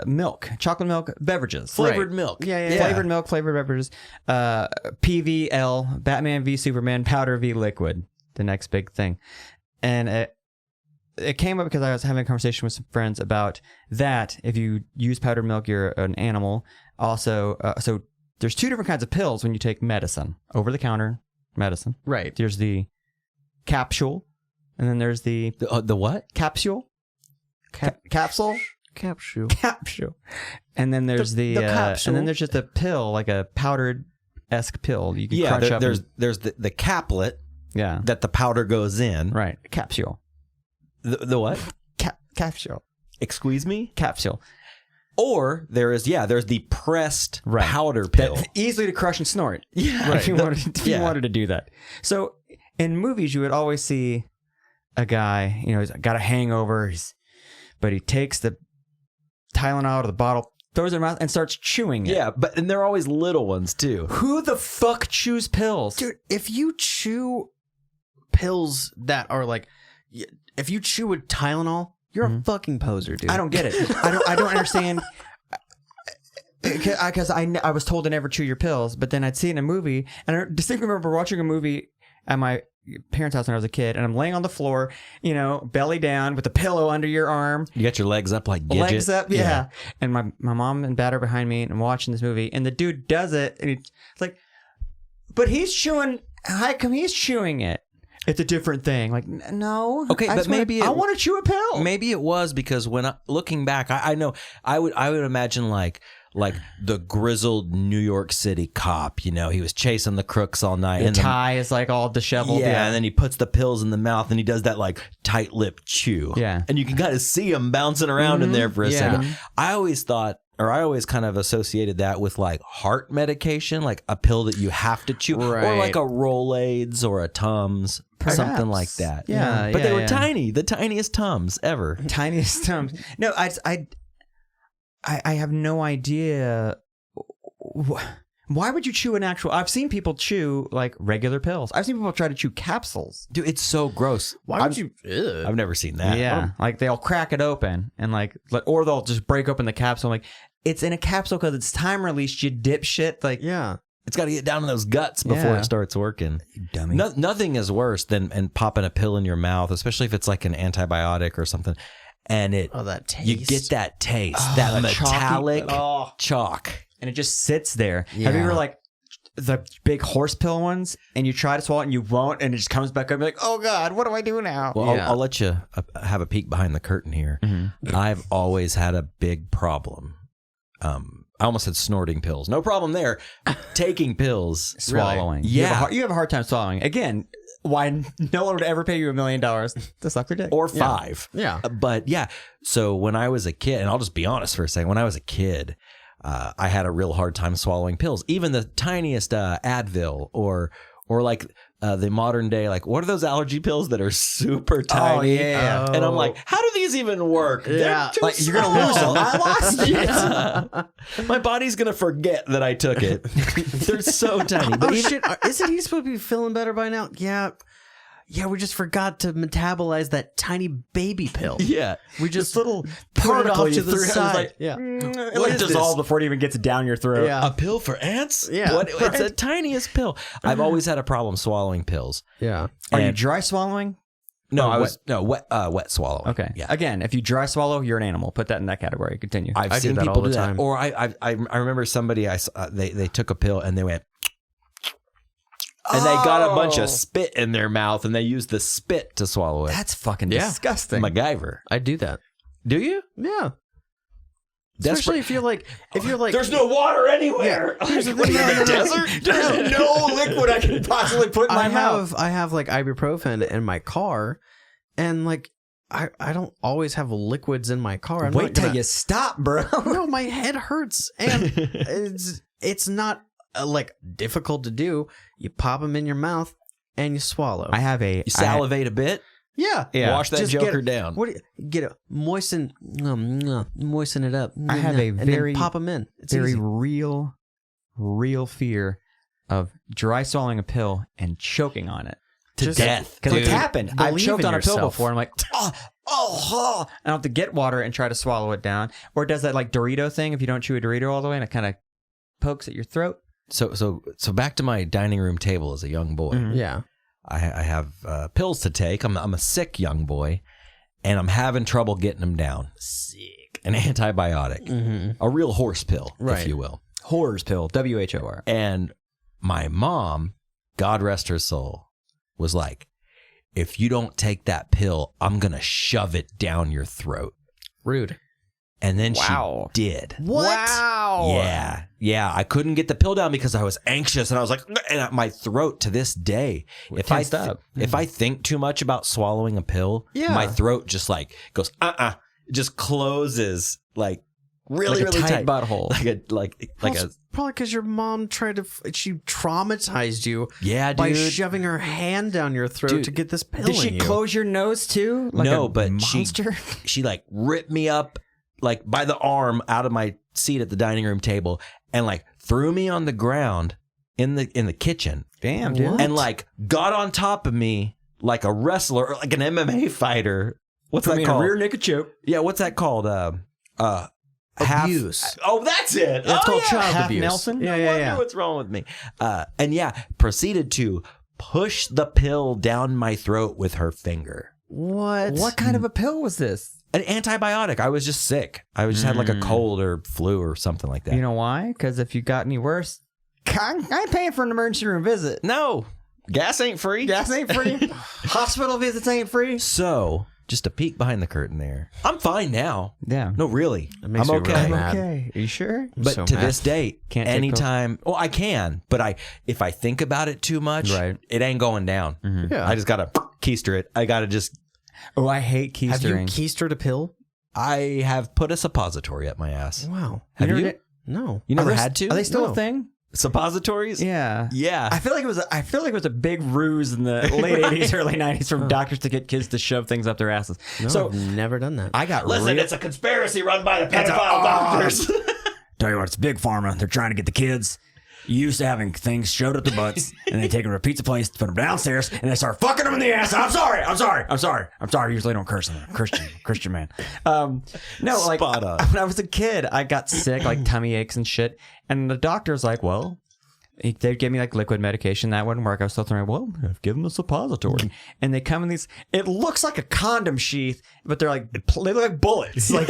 milk, chocolate milk beverages, Flavored milk. Yeah. flavored milk, flavored beverages. PVL, Batman v Superman, powder v liquid, the next big thing, and it came up because I was having a conversation with some friends about that. If you use powdered milk, you're an animal. Also, so there's 2 different kinds of pills when you take medicine, over the counter medicine. Right. There's the capsule, and then there's the what? capsule, capsule, Capsule. and then there's the capsule. and then there's just a pill, like a powdered-esque pill you can crunch up. There's the caplet Yeah. that the powder goes in. Right. Capsule. The what? Capsule. Excuse me? Capsule. Or there's the pressed Right. powder pill. That's easily to crush and snort. Yeah. If you wanted to do that. So in movies, you would always see a guy, he's got a hangover, but he takes the Tylenol out of the bottle, throws it in her mouth, and starts chewing it. Yeah, and they're always little ones too. Who the fuck chews pills? Dude, if you chew pills that are like, if you chew with Tylenol, you're a fucking poser, dude. I don't get it. I don't understand. Because I was told to never chew your pills, but then I'd see it in a movie, and I distinctly remember watching a movie at my parents' house when I was a kid, and I'm laying on the floor, belly down with a pillow under your arm. You got your legs up like Gidget. Legs up, yeah. And my mom and dad are behind me, and I'm watching this movie, and the dude does it, and it's like, but he's chewing. How come he's chewing it? It's a different thing. Like, no. Okay, but maybe I want to chew a pill. Maybe it was because looking back, I know I would imagine like the grizzled New York City cop. He was chasing the crooks all night. The tie is like all disheveled. Yeah, and then he puts the pills in the mouth and he does that like tight lip chew. Yeah, and you can kind of see him bouncing around in there for a second. I always kind of associated that with like heart medication, like a pill that you have to chew, or like a Rolaids or a Tums, something like that. Yeah, but they were tiny, the tiniest Tums ever. Tiniest Tums. No, I have no idea. Why would you chew an actual? I've seen people chew like regular pills. I've seen people try to chew capsules. Dude, it's so gross. Why would you? Ugh. I've never seen that. Yeah, like they'll crack it open and or they'll just break open the capsule. Like, it's in a capsule because it's time released. You dipshit. Like, yeah, it's got to get down in those guts before it starts working. You dummy. Nothing is worse than popping a pill in your mouth, especially if it's like an antibiotic or something. And that taste. You get that taste, that metallic chalk. And it just sits there. Yeah. Have you ever like the big horse pill ones and you try to swallow it and you won't, and it just comes back up, you're like, oh God, what do I do now? Well, I'll let you have a peek behind the curtain here. Mm-hmm. I've always had a big problem. I almost said snorting pills. No problem there. Taking pills. Swallowing. Really? Yeah. You have a hard time swallowing. Again, why no one would ever pay you $1 million to suck their dick. Or 5. Yeah. But yeah, so when I was a kid, and I'll just be honest for a second, when I was a kid, I had a real hard time swallowing pills. Even the tiniest Advil or like the modern day, like, what are those allergy pills that are super tiny? Oh, yeah. And I'm like, how do these even work? Yeah. Like, you're going to lose them. I lost it. My body's going to forget that I took it. They're so tiny. But shit. Isn't he supposed to be feeling better by now? Yeah. Yeah, we just forgot to metabolize that tiny baby pill. Yeah. We just little put it particle off to the side. Like, yeah. It like dissolves before it even gets down your throat. Yeah. A pill for ants? Yeah. What? It's the tiniest pill. I've always had a problem swallowing pills. Yeah. Are you dry swallowing? No, wet swallowing. Okay. Yeah. Again, if you dry swallow, you're an animal. Put that in that category. Continue. I've seen people do that. Or I remember somebody they took a pill and they went, and they got a bunch of spit in their mouth and they used the spit to swallow it. That's fucking disgusting. MacGyver. I do that. Do you? Yeah. Especially if you're like, there's no water anywhere. Yeah. What are you in the desert? There's no liquid I can possibly put in my mouth. I have like ibuprofen in my car, and like I don't always have liquids in my car. Wait till you stop, bro. No, my head hurts, and it's not like difficult to do. You pop them in your mouth and you swallow. You salivate a bit. Yeah. Wash that joker down. What do you get? Moisten it up. I have a and very then pop them in. It's very easy. real fear of dry swallowing a pill and choking on it to death. Because it's happened. I've choked on a pill before. I'm like, and I have to get water and try to swallow it down. Or it does that like Dorito thing. If you don't chew a Dorito all the way, and it kind of pokes at your throat. So back to my dining room table as a young boy. Mm-hmm. Yeah. I have pills to take. I'm a sick young boy, and I'm having trouble getting them down. Sick. An antibiotic. Mm-hmm. A real horse pill, if you will. Horrors pill. WHOR. And my mom, God rest her soul, was like, if you don't take that pill, I'm going to shove it down your throat. Rude. And then she did. What? Wow. Yeah. I couldn't get the pill down because I was anxious, and I was like, and my throat to this day, if I think too much about swallowing a pill, my throat just like goes, it just closes like really, like a really tight butthole. Like a probably because your mom she traumatized you. Yeah, dude. By shoving her hand down your throat to get this pill. Did she close your nose too? Like no, a but monster? she like ripped me up like by the arm out of my seat at the dining room table and like threw me on the ground in the kitchen. Damn, dude. And like got on top of me like a wrestler or like an MMA fighter. What's that called? A rear naked choke. Yeah, what's that called? Abuse. That's it. That's called child Half abuse. Nelson? Yeah. What's wrong with me? And proceeded to push the pill down my throat with her finger. What kind of a pill was this? An antibiotic. I was just sick. I just had like a cold or flu or something like that. You know why? Because if you got any worse, I ain't paying for an emergency room visit. No, gas ain't free. Gas ain't free. Hospital visits ain't free. So, just a peek behind the curtain there. I'm fine now. Yeah. No, really. That makes I'm me okay. really I'm mad. okay. Are you sure? But so to mad. this date, Can't take anytime. Well, I can, but if I think about it too much, Right. it ain't going down. Yeah. I just gotta keister it. I gotta just. Oh, I hate keystering. Have you keistered a pill? I have put a suppository up my ass. Wow. Have never you? did- No. You never Are had to? Are they still No. a thing? Suppositories? Yeah. Yeah. I feel like it was a big ruse in the late 80s, early 90s from doctors to get kids to shove things up their asses. No, So I've never done that. I got Listen, real- it's a conspiracy run by the pedophile doctors. Tell you what, it's big pharma. They're trying to get the kids used to having things shoved up their butts, and they take them to a pizza place, put them downstairs, and they start fucking them in the ass. I'm sorry. Usually don't curse. I'm a Christian man. No, like Spot on. when I was a kid, I got sick, like tummy aches and shit, and the doctor's like, well. They gave me like liquid medication. That wouldn't work. I was still thinking, well, I've given them a suppository. And they come in these, it looks like a condom sheath, but they look like bullets. Like,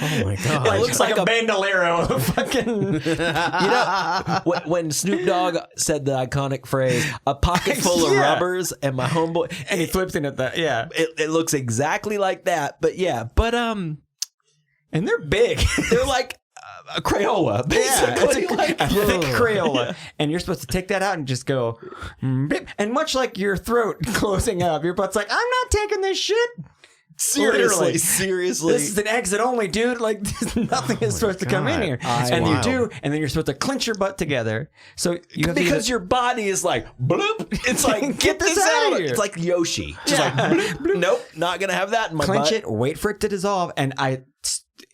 Oh my god. it looks like a bandolero of fucking. You know, when Snoop Dogg said the iconic phrase, a pocket full of Yeah. rubbers, and my homeboy, And he flips in at that. Yeah. it looks exactly like that. But And they're big. they're like a Crayola, basically. A thick Crayola. And you're supposed to take that out and just go, "Bip." And much like your throat closing up, your butt's like, I'm not taking this shit. Literally. seriously. This is an exit only, dude. Like, nothing is supposed to come in God. here. That's And wild. you do. And then you're supposed to clench your butt together. So you have Because to your body is like, bloop. It's like, get this out. here. It's like Yoshi. Just Yeah. like, bloop, bloop. Nope, not going to have that in my clench butt. it, wait for it to dissolve. And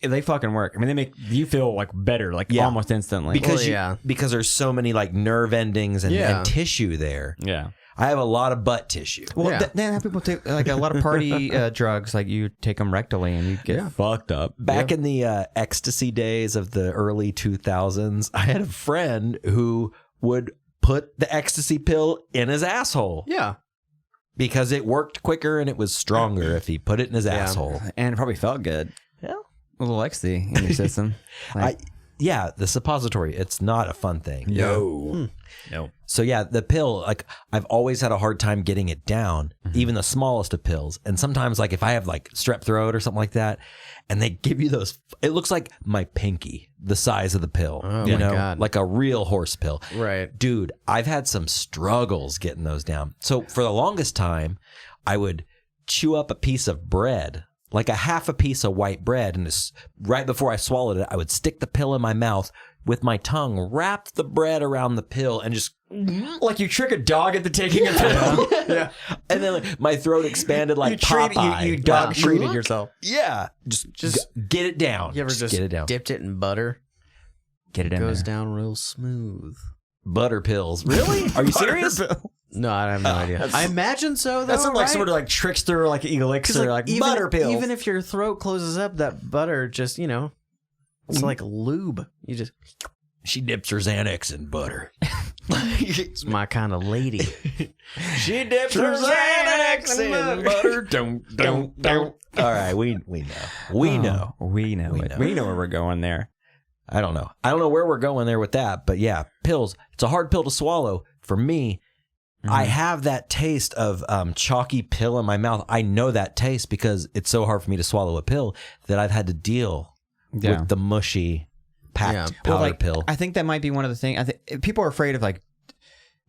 they fucking work. I mean, they make you feel like better, like Yeah. almost instantly. Because Well, yeah. because there's so many like nerve endings and, Yeah. and tissue there. yeah. I have a lot of butt tissue. Well, Yeah. then have people take like a lot of party drugs, like you take them rectally and you get fucked up. Back in the ecstasy days of the early 2000s, I had a friend who would put the ecstasy pill in his asshole Yeah. because it worked quicker and it was stronger if he put it in his asshole. And it probably felt good. Yeah. A little ecstasy in your system. Like, Yeah, the suppository, it's not a fun thing. no. So yeah, the pill, like I've always had a hard time getting it down, even the smallest of pills. And sometimes like if I have like strep throat or something like that, and they give you those, it looks like my pinky, the size of the pill, Oh you my know, God. like a real horse pill. Right. Dude, I've had some struggles getting those down. So for the longest time, I would chew up a piece of bread, like a half a piece of white bread. And right before I swallowed it, I would stick the pill in my mouth with my tongue, wrap the bread around the pill and just, Like you trick a dog into taking a pill. Yeah. and then like, my throat expanded like Popeye. You dog treated yourself. Yeah. Just get it down. You ever just get it down. dipped it in butter? Get it in Goes there. down real smooth. Butter pills. Really? Are you serious? No, I have no idea. I imagine so, though. That's some, right? like sort of like trickster, like elixir, like even, butter pills. Even if your throat closes up, that butter just, you know, it's like lube. You just, She dips her Xanax in butter. it's my kind of lady. She dips her Xanax in butter. Don't. All right, we know. We know. We know We it. know. We know where we're going there. I don't know. I don't know where we're going there with that, but yeah, pills. It's a hard pill to swallow. For me, I have that taste of chalky pill in my mouth. I know that taste because it's so hard for me to swallow a pill that I've had to deal Yeah. with the mushy packed powder Well, like, pill. I think that might be one of the things. I think people are afraid of like,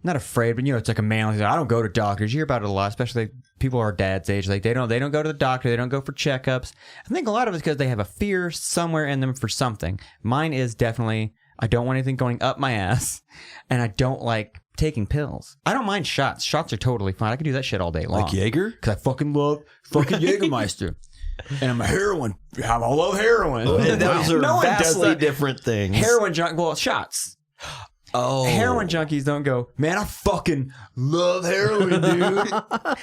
not afraid, but you know, it's like a man. Like, I don't go to doctors. You hear about it a lot, especially like, people our dad's age. Like they don't go to the doctor. They don't go for checkups. I think a lot of it's because they have a fear somewhere in them for something. Mine is definitely I don't want anything going up my ass, and I don't like taking pills. I don't mind shots. Shots are totally fine. I can do that shit all day long. Like Jaeger? Because I fucking love fucking Jägermeister. And I'm a heroin. I love heroin. Those are No one does vastly that. different things. Heroin junk. Well, shots. Oh, Heroin junkies don't go, man, I fucking love heroin, dude.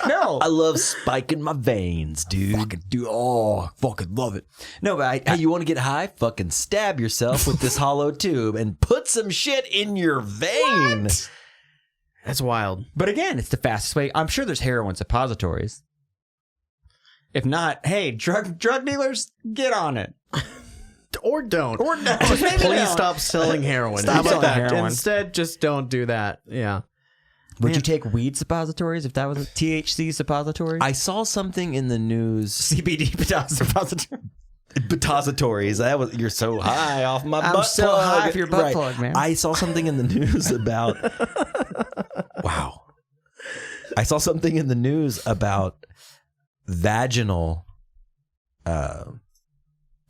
No. I love spiking my veins, dude. Fucking do. Oh, fucking love it. No, but Hey, you want to get high? Fucking stab yourself with this hollow tube and put some shit in your vein. What? That's wild. But again, it's the fastest way. I'm sure there's heroin suppositories. If not, hey, drug dealers, get on it. Or don't. Or no. Just Maybe please don't. stop selling heroin. Stop How about selling that? heroin. Instead, just don't do that. Yeah. Would you take weed suppositories if that was a THC suppository? I saw something in the news. CBD suppository. Depositories. That was you're so high off my I'm butt so plug. high off your butt plug, man. I saw something in the news about. Wow. I saw something in the news about vaginal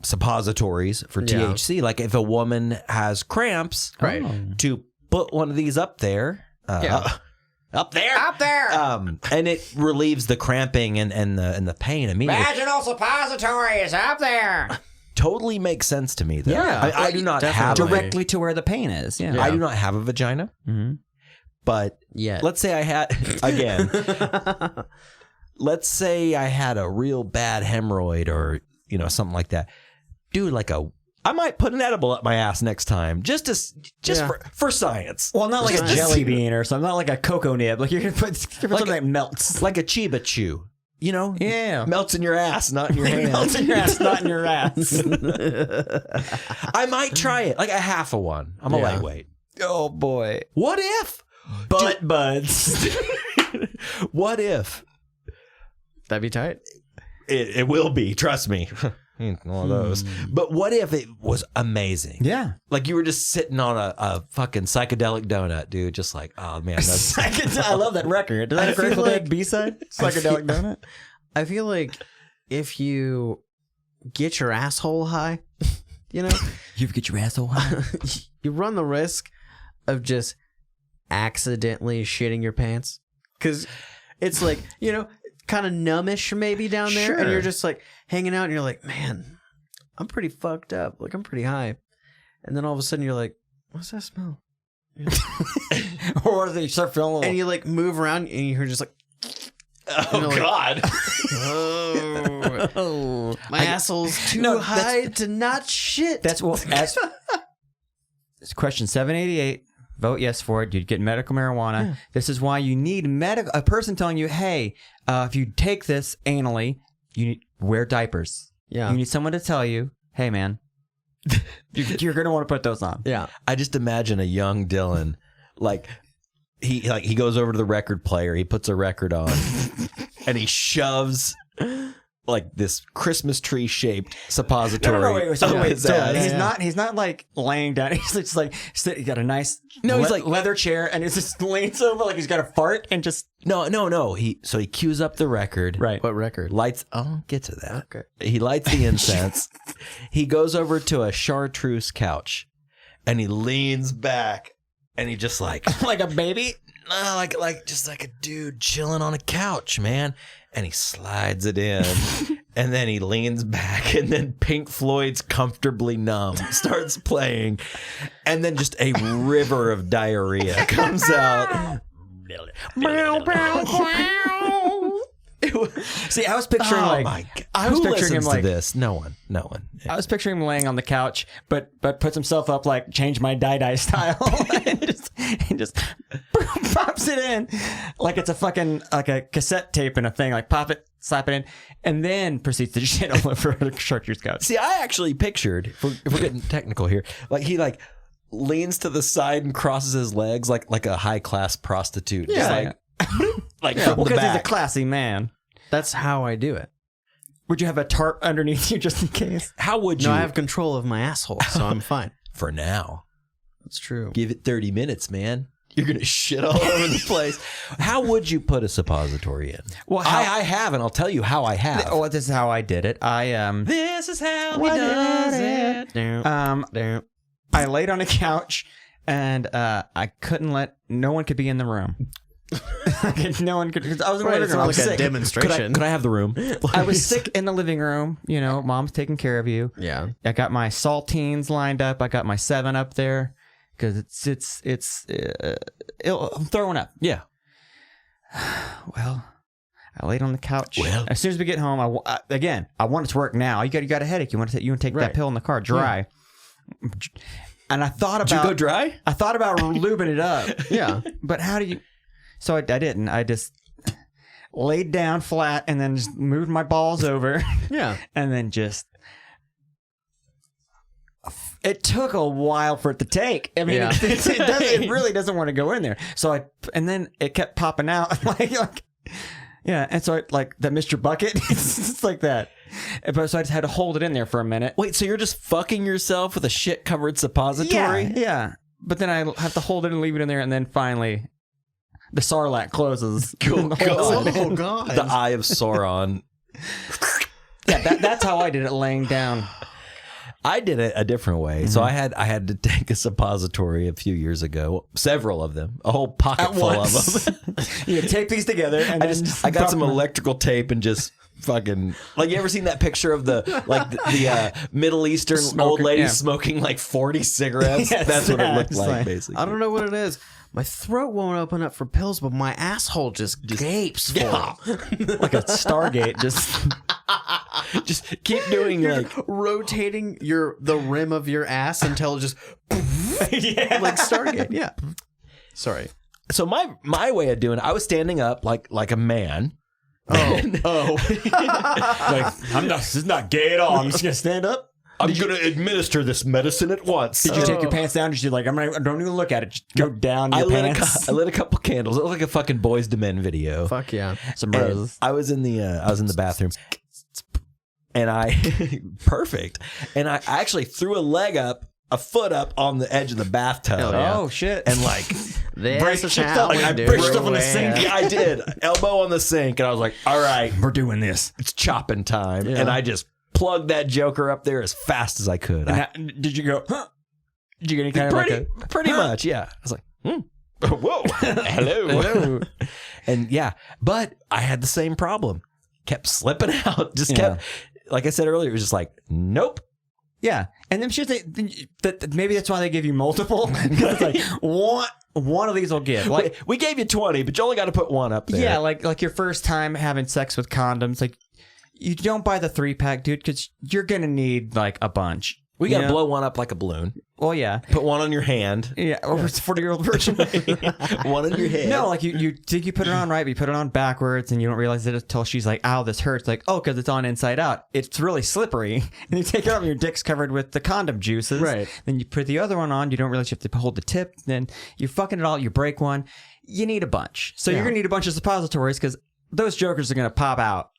suppositories for THC. Like if a woman has cramps, Right. to put one of these up there. Up there. And it relieves the cramping and the pain immediately. Vaginal suppositories up there. Totally makes sense to me, though. Yeah. I do not have Directly to where the pain is. Yeah. I do not have a vagina, but Yet. let's say I had again. Let's say I had a real bad hemorrhoid or something like that, dude. I might put an edible up my ass next time, just for science. Well, not like a Just- jelly bean or something. Not like a cocoa nib. Like you're gonna put something that melts. like a Chiba Chew. Yeah. Melts in your ass, not in your hand. Melts in your ass, not in your ass. I might try it, like a half of one. I'm a lightweight. Oh boy. What if? Butt buds. What if? That'd be tight. It will be. Trust me. One of those. But what if it was amazing? Yeah. Like you were just sitting on a fucking psychedelic donut, dude. Just like, oh man, that's I love that record. Is that I a Grateful feel Dead like- B-side? Psychedelic donut? I feel like if you get your asshole high, You get your asshole high. you run the risk of just accidentally shitting your pants. Because it's like, kind of numbish maybe down there. Sure. And you're just like hanging out and you're like, man, I'm pretty fucked up. Like, I'm pretty high. And then all of a sudden you're like, what's that smell? Or they start feeling a little... And you like move around and you're just like, oh like- god. oh, my asshole's too high to not shit. That's what... It's question 788. Vote yes for it. You'd get medical marijuana. Yeah. This is why you need a person telling you, hey, if you take this anally, you need wear diapers. Yeah. You need someone to tell you, hey, man, you're going to want to put those on. Yeah. I just imagine a young Dylan, he goes over to the record player, he puts a record on, and he shoves like this Christmas tree shaped suppository. No, wait. up his ass. He's not like laying down. He's just like, he got a nice he's like leather chair and he just leans over like he's got a fart and just. No. He cues up the record. Right. What record? Lights. I'll get to that. Okay. He lights the incense. He goes over to a chartreuse couch, and he leans back, and he just like Like a baby? just like a dude chilling on a couch, man. And he slides it in, and then he leans back, and then Pink Floyd's "Comfortably Numb" starts playing, and then just a river of diarrhea comes out. See, I was picturing Oh like my God. I was Who picturing him listens like to this. No one. I was picturing him laying on the couch, but puts himself up like change my die style and just pops it in like it's a fucking like a cassette tape and a thing. Like pop it, slap it in, and then proceeds to shit all over the chartreuse couch. See, I actually pictured, if we're getting technical here, like he leans to the side and crosses his legs like a high class prostitute. Yeah. Just like Well, from the because he's a back. classy man. That's how I do it. Would you have a tarp underneath you just in case? How would you? No, I have control of my asshole, so I'm fine. For now. That's true. Give it 30 minutes, man. You're going to shit all over the place. How would you put a suppository in? Well, I have, and I'll tell you how I have. Oh, this is how I did it. This is how he does it. I laid on a couch and I couldn't let no one could be in the room. No one could. Cause I was in the Right, living it's room. not I like was a sick. demonstration. Could I have the room? I was sick in the living room. You know, mom's taking care of you. Yeah. I got my saltines lined up. I got my 7 up there because I'm throwing up. Yeah. Well, I laid on the couch. Well. As soon as we get home, I want it to work now. You got a headache. You want to take Right. that pill in the car dry. And I thought about Did you go dry? I thought about lubing it up. Yeah. But how do you? So I didn't. I just laid down flat and then just moved my balls over. Yeah. And then just. It took a while for it to take. I mean, Yeah. it really doesn't want to go in there. So and then it kept popping out like yeah. And so that Mr. Bucket, it's like that. But so I just had to hold it in there for a minute. Wait, so you're just fucking yourself with a shit covered suppository? Yeah. But then I have to hold it and leave it in there, and then finally, the Sarlacc closes. God. Oh, God. The Eye of Sauron. Yeah, that's how I did it, laying down. I did it a different way. So I had to take a suppository a few years ago, several of them, a whole pocket full of them. You tape these together, and I got some electrical tape and just fucking like, you ever seen that picture of the Middle Eastern old lady smoking like 40 cigarettes? Yes, That's what it looked it's like, basically. I don't know what it is. My throat won't open up for pills, but my asshole just gapes for them. like a Stargate, Just keep doing like rotating the rim of your ass until it just like Stargate. Yeah. Sorry. so my way of doing it, I was standing up like a man. Oh. This is not gay at all. I'm just gonna stand up. I'm going to administer this medicine at once. Did you take your pants down? Did you don't even look at it. Just go down your pants. I lit a couple candles. It looked like a fucking Boys to Men video. Fuck yeah. Some And roses. I was in the bathroom, and perfect. And I actually threw a foot up on the edge of the bathtub. Hell yeah. Oh shit! And like, This is how like we I do pushed up on the it. sink. Yeah, I did. Elbow on the sink, and I was like, "All right, we're doing this. it's chopping time." Yeah. And I just plugged that joker up there as fast as I could. Did you go? Huh? Did you get any kind of Pretty much, yeah. I was like, whoa, hello. And yeah, but I had the same problem. Kept slipping out. Just kept, like I said earlier, it was just like, nope. Yeah, and then should that maybe that's why they give you multiple. Because it's like one of these will give. Like we gave you 20, but you only got to put one up there. yeah, like your first time having sex with condoms, like you don't buy the 3-pack, dude, because you're gonna need like a bunch. We got to blow one up like a balloon. Well, yeah. Put one on your hand. Yeah, or it's a 40-year-old version. One on your head. No, like you think you put it on right, but you put it on backwards, and you don't realize it until she's like, "Ow, this hurts." Like, oh, because it's on inside out. It's really slippery, and you take it off, and your dick's covered with the condom juices. Right. Then you put the other one on. You don't realize you have to hold the tip. Then you're fucking it all. You break one. You need a bunch. So you're gonna need a bunch of suppositories because those jokers are gonna pop out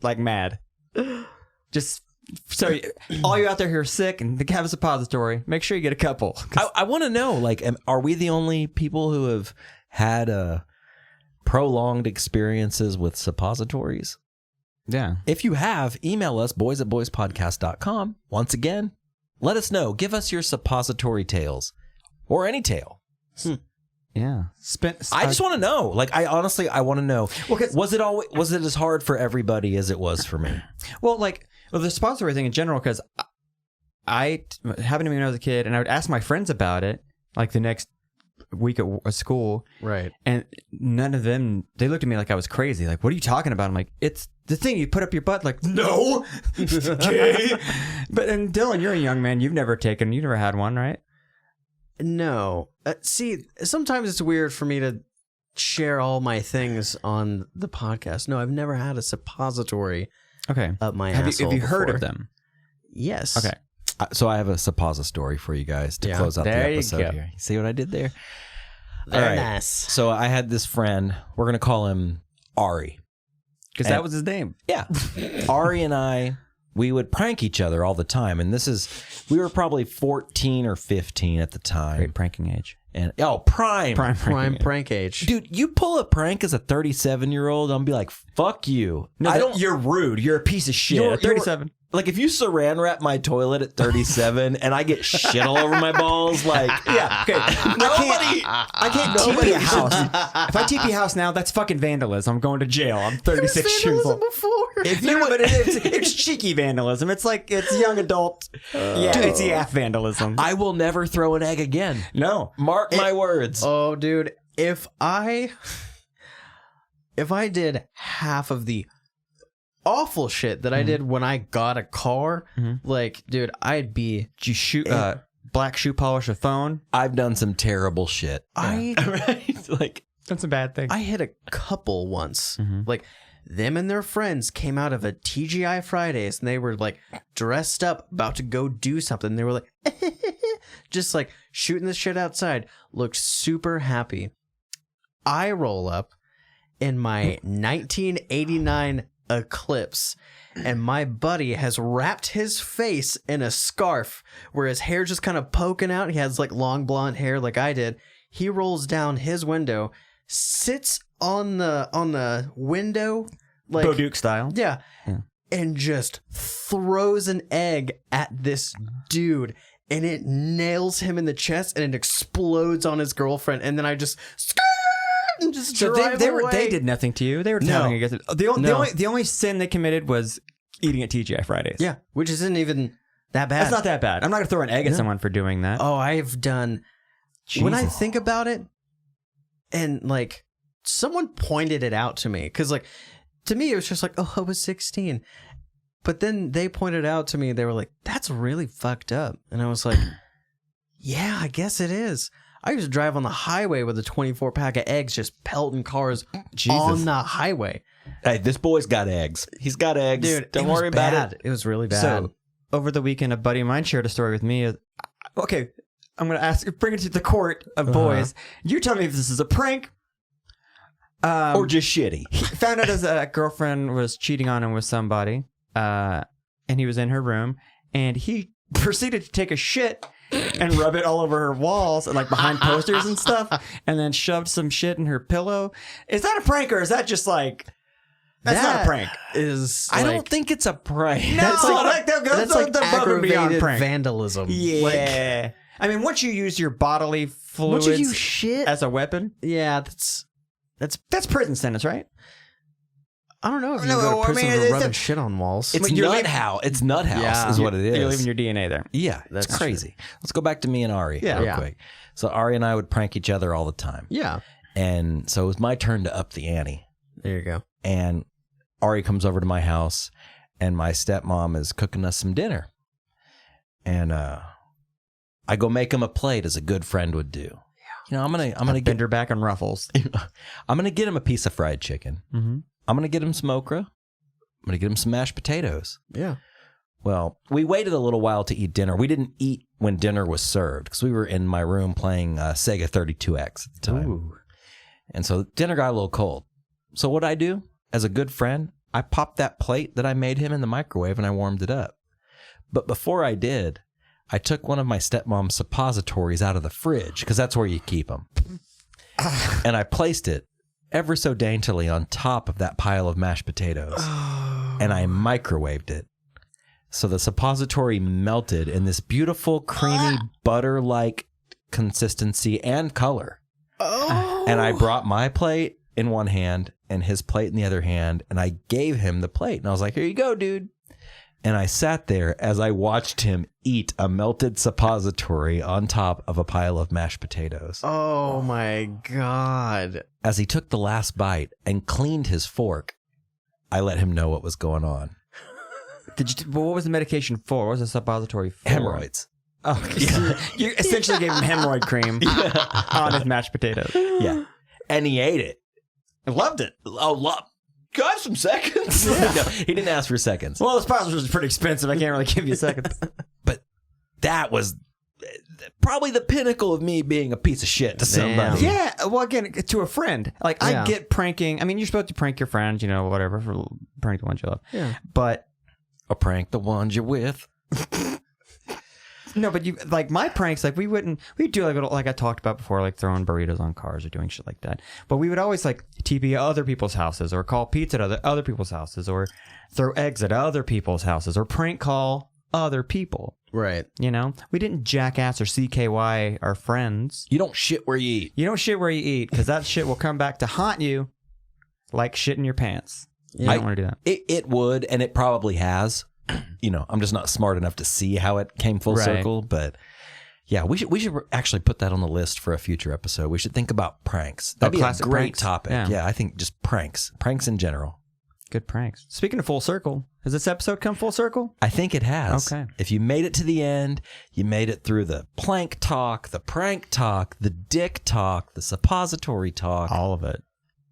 like mad. Just. So, all you out there who are sick and have a suppository, make sure you get a couple. I want to know, like, are we the only people who have had prolonged experiences with suppositories? Yeah. If you have, email us, boys@boyspodcast.com. Once again, let us know. Give us your suppository tales or any tale. Yeah. I just want to know. Like, I want to know. Well, was it as hard for everybody as it was for me? Well, the suppository thing in general, because I happened to me when I was a kid, and I would ask my friends about it, like the next week at school. Right. And none of them, they looked at me like I was crazy. Like, what are you talking about? I'm like, it's the thing you put up your butt. Like, no. Okay. But, and Dylan, you're a young man. You've never had one, right? No. See, sometimes it's weird for me to share all my things on the podcast. No, I've never had a suppository Okay. up my Have asshole you heard before. of them? Yes. Okay. So I have a suppository for you guys to Yeah. close out the There you episode go. here. See what I did there? Very All right. nice. So I had this friend. We're going to call him Ari. Because that was his name. Yeah. Ari and I, we would prank each other all the time. And we were probably 14 or 15 at the time. Great pranking age. And prime. Prime prank age. Dude, you pull a prank as a 37-year-old, I'm be like, fuck you. No, you're rude. You're a piece of shit. You're- At 37. Like if you saran wrap my toilet at 37 and I get shit all over my balls, like Yeah, okay. I can't TP a house. If I TP a house now, that's fucking vandalism. I'm going to jail. I'm 36 years old. But it's cheeky vandalism. It's like it's young adult. It's EF vandalism. I will never throw an egg again. No, Mark my words. Oh, dude, if I did half of the awful shit that I did when I got a car, like, dude, I'd be. Did you shoot black shoe polish a phone? I've done some terrible shit. Right? Like That's a bad thing. I hit a couple once. Like, them and their friends came out of a TGI Fridays and they were like dressed up, about to go do something. They were like, just like shooting this shit outside. Looked super happy. I roll up in my 1989 Eclipse, and my buddy has wrapped his face in a scarf where his hair just kind of poking out. He has like long blonde hair like I did. He rolls down his window, sits on the window like Bo Duke style. Yeah. And just throws an egg at this dude, and it nails him in the chest and it explodes on his girlfriend, and then I just and just So drive away. they did nothing to you. They were telling against it. The only sin they committed was eating at TGI Fridays. Yeah, which isn't even that bad. That's not that bad. I'm not gonna throw an egg at someone for doing that. Oh, I've done. Jesus. When I think about it, and like someone pointed it out to me, because like to me it was just like, oh, I was 16, but then they pointed out to me, they were like, that's really fucked up, and I was like, yeah, I guess it is. I used to drive on the highway with a 24 pack of eggs, just pelting cars on the highway. Hey, this boy's got eggs. He's got eggs. Dude, don't worry about it. It was really bad. So over the weekend, a buddy of mine shared a story with me. Okay, I'm gonna bring it to the court of boys. You tell me if this is a prank Or just shitty. He found out his girlfriend was cheating on him with somebody, and he was in her room, and he proceeded to take a shit and rub it all over her walls and like behind posters and stuff, and then shoved some shit in her pillow. Is that a prank, or is that just like that's not a prank? I don't think it's a prank. No, that's like aggravated vandalism. Yeah, I mean, once you use your bodily fluids once you use shit as a weapon, yeah, that's prison sentence, right? I don't know if you go to prison for rubbing shit on walls. It's nut house. It's nut house is what it is. You're leaving your DNA there. Yeah, that's crazy. Let's go back to me and Ari real quick. So Ari and I would prank each other all the time. Yeah. And so it was my turn to up the ante. There you go. And Ari comes over to my house, and my stepmom is cooking us some dinner. And I go make him a plate as a good friend would do. Yeah. You know, I'm gonna bend her back on Ruffles. I'm gonna get him a piece of fried chicken. Mm-hmm. I'm going to get him some okra. I'm going to get him some mashed potatoes. Yeah. Well, we waited a little while to eat dinner. We didn't eat when dinner was served because we were in my room playing Sega 32X at the time. Ooh. And so dinner got a little cold. So what I do, as a good friend, I popped that plate that I made him in the microwave and I warmed it up. But before I did, I took one of my stepmom's suppositories out of the fridge because that's where you keep them. And I placed it ever so daintily on top of that pile of mashed potatoes. And I microwaved it. So the suppository melted in this beautiful, creamy, butter-like consistency and color. Oh. And I brought my plate in one hand and his plate in the other hand, and I gave him the plate. And I was like, here you go, dude. And I sat there as I watched him eat a melted suppository on top of a pile of mashed potatoes. Oh, my God. As he took the last bite and cleaned his fork, I let him know what was going on. What was the medication for? What was the suppository for? Hemorrhoids. Oh, you essentially gave him hemorrhoid cream on his mashed potatoes. Yeah. And he ate it. I loved it. Oh, got some seconds? No, he didn't ask for seconds. Well, this suppository was pretty expensive. I can't really give you seconds. But that was probably the pinnacle of me being a piece of shit to somebody. Yeah, well, again, to a friend. Like, I get pranking. I mean, you're supposed to prank your friends, you know, whatever, for prank the ones you love. Yeah. But or prank the ones you're with. No, but you like my pranks. Like we'd do like I talked about before, like throwing burritos on cars or doing shit like that. But we would always like TP other people's houses or call pizza at other people's houses or throw eggs at other people's houses or prank call other people. Right. You know, we didn't jackass or CKY our friends. You don't shit where you eat. You don't shit where you eat because that shit will come back to haunt you like shit in your pants. Yeah, I don't want to do that. It would, and it probably has. You know, I'm just not smart enough to see how it came full circle, but yeah, we should actually put that on the list for a future episode. We should think about pranks. That'd be a great pranks. topic. Yeah, I think just pranks in general. Good pranks. Speaking of full circle, has this episode come full circle? I think it has. Okay. If you made it to the end, you made it through the plank talk, the prank talk, the dick talk, the suppository talk. All of it.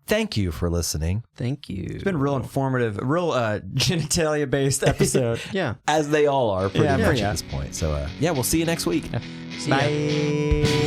Thank you for listening. Thank you. It's been real informative, real genitalia-based episode. Yeah. As they all are pretty much at this point. So, yeah, we'll see you next week. Bye.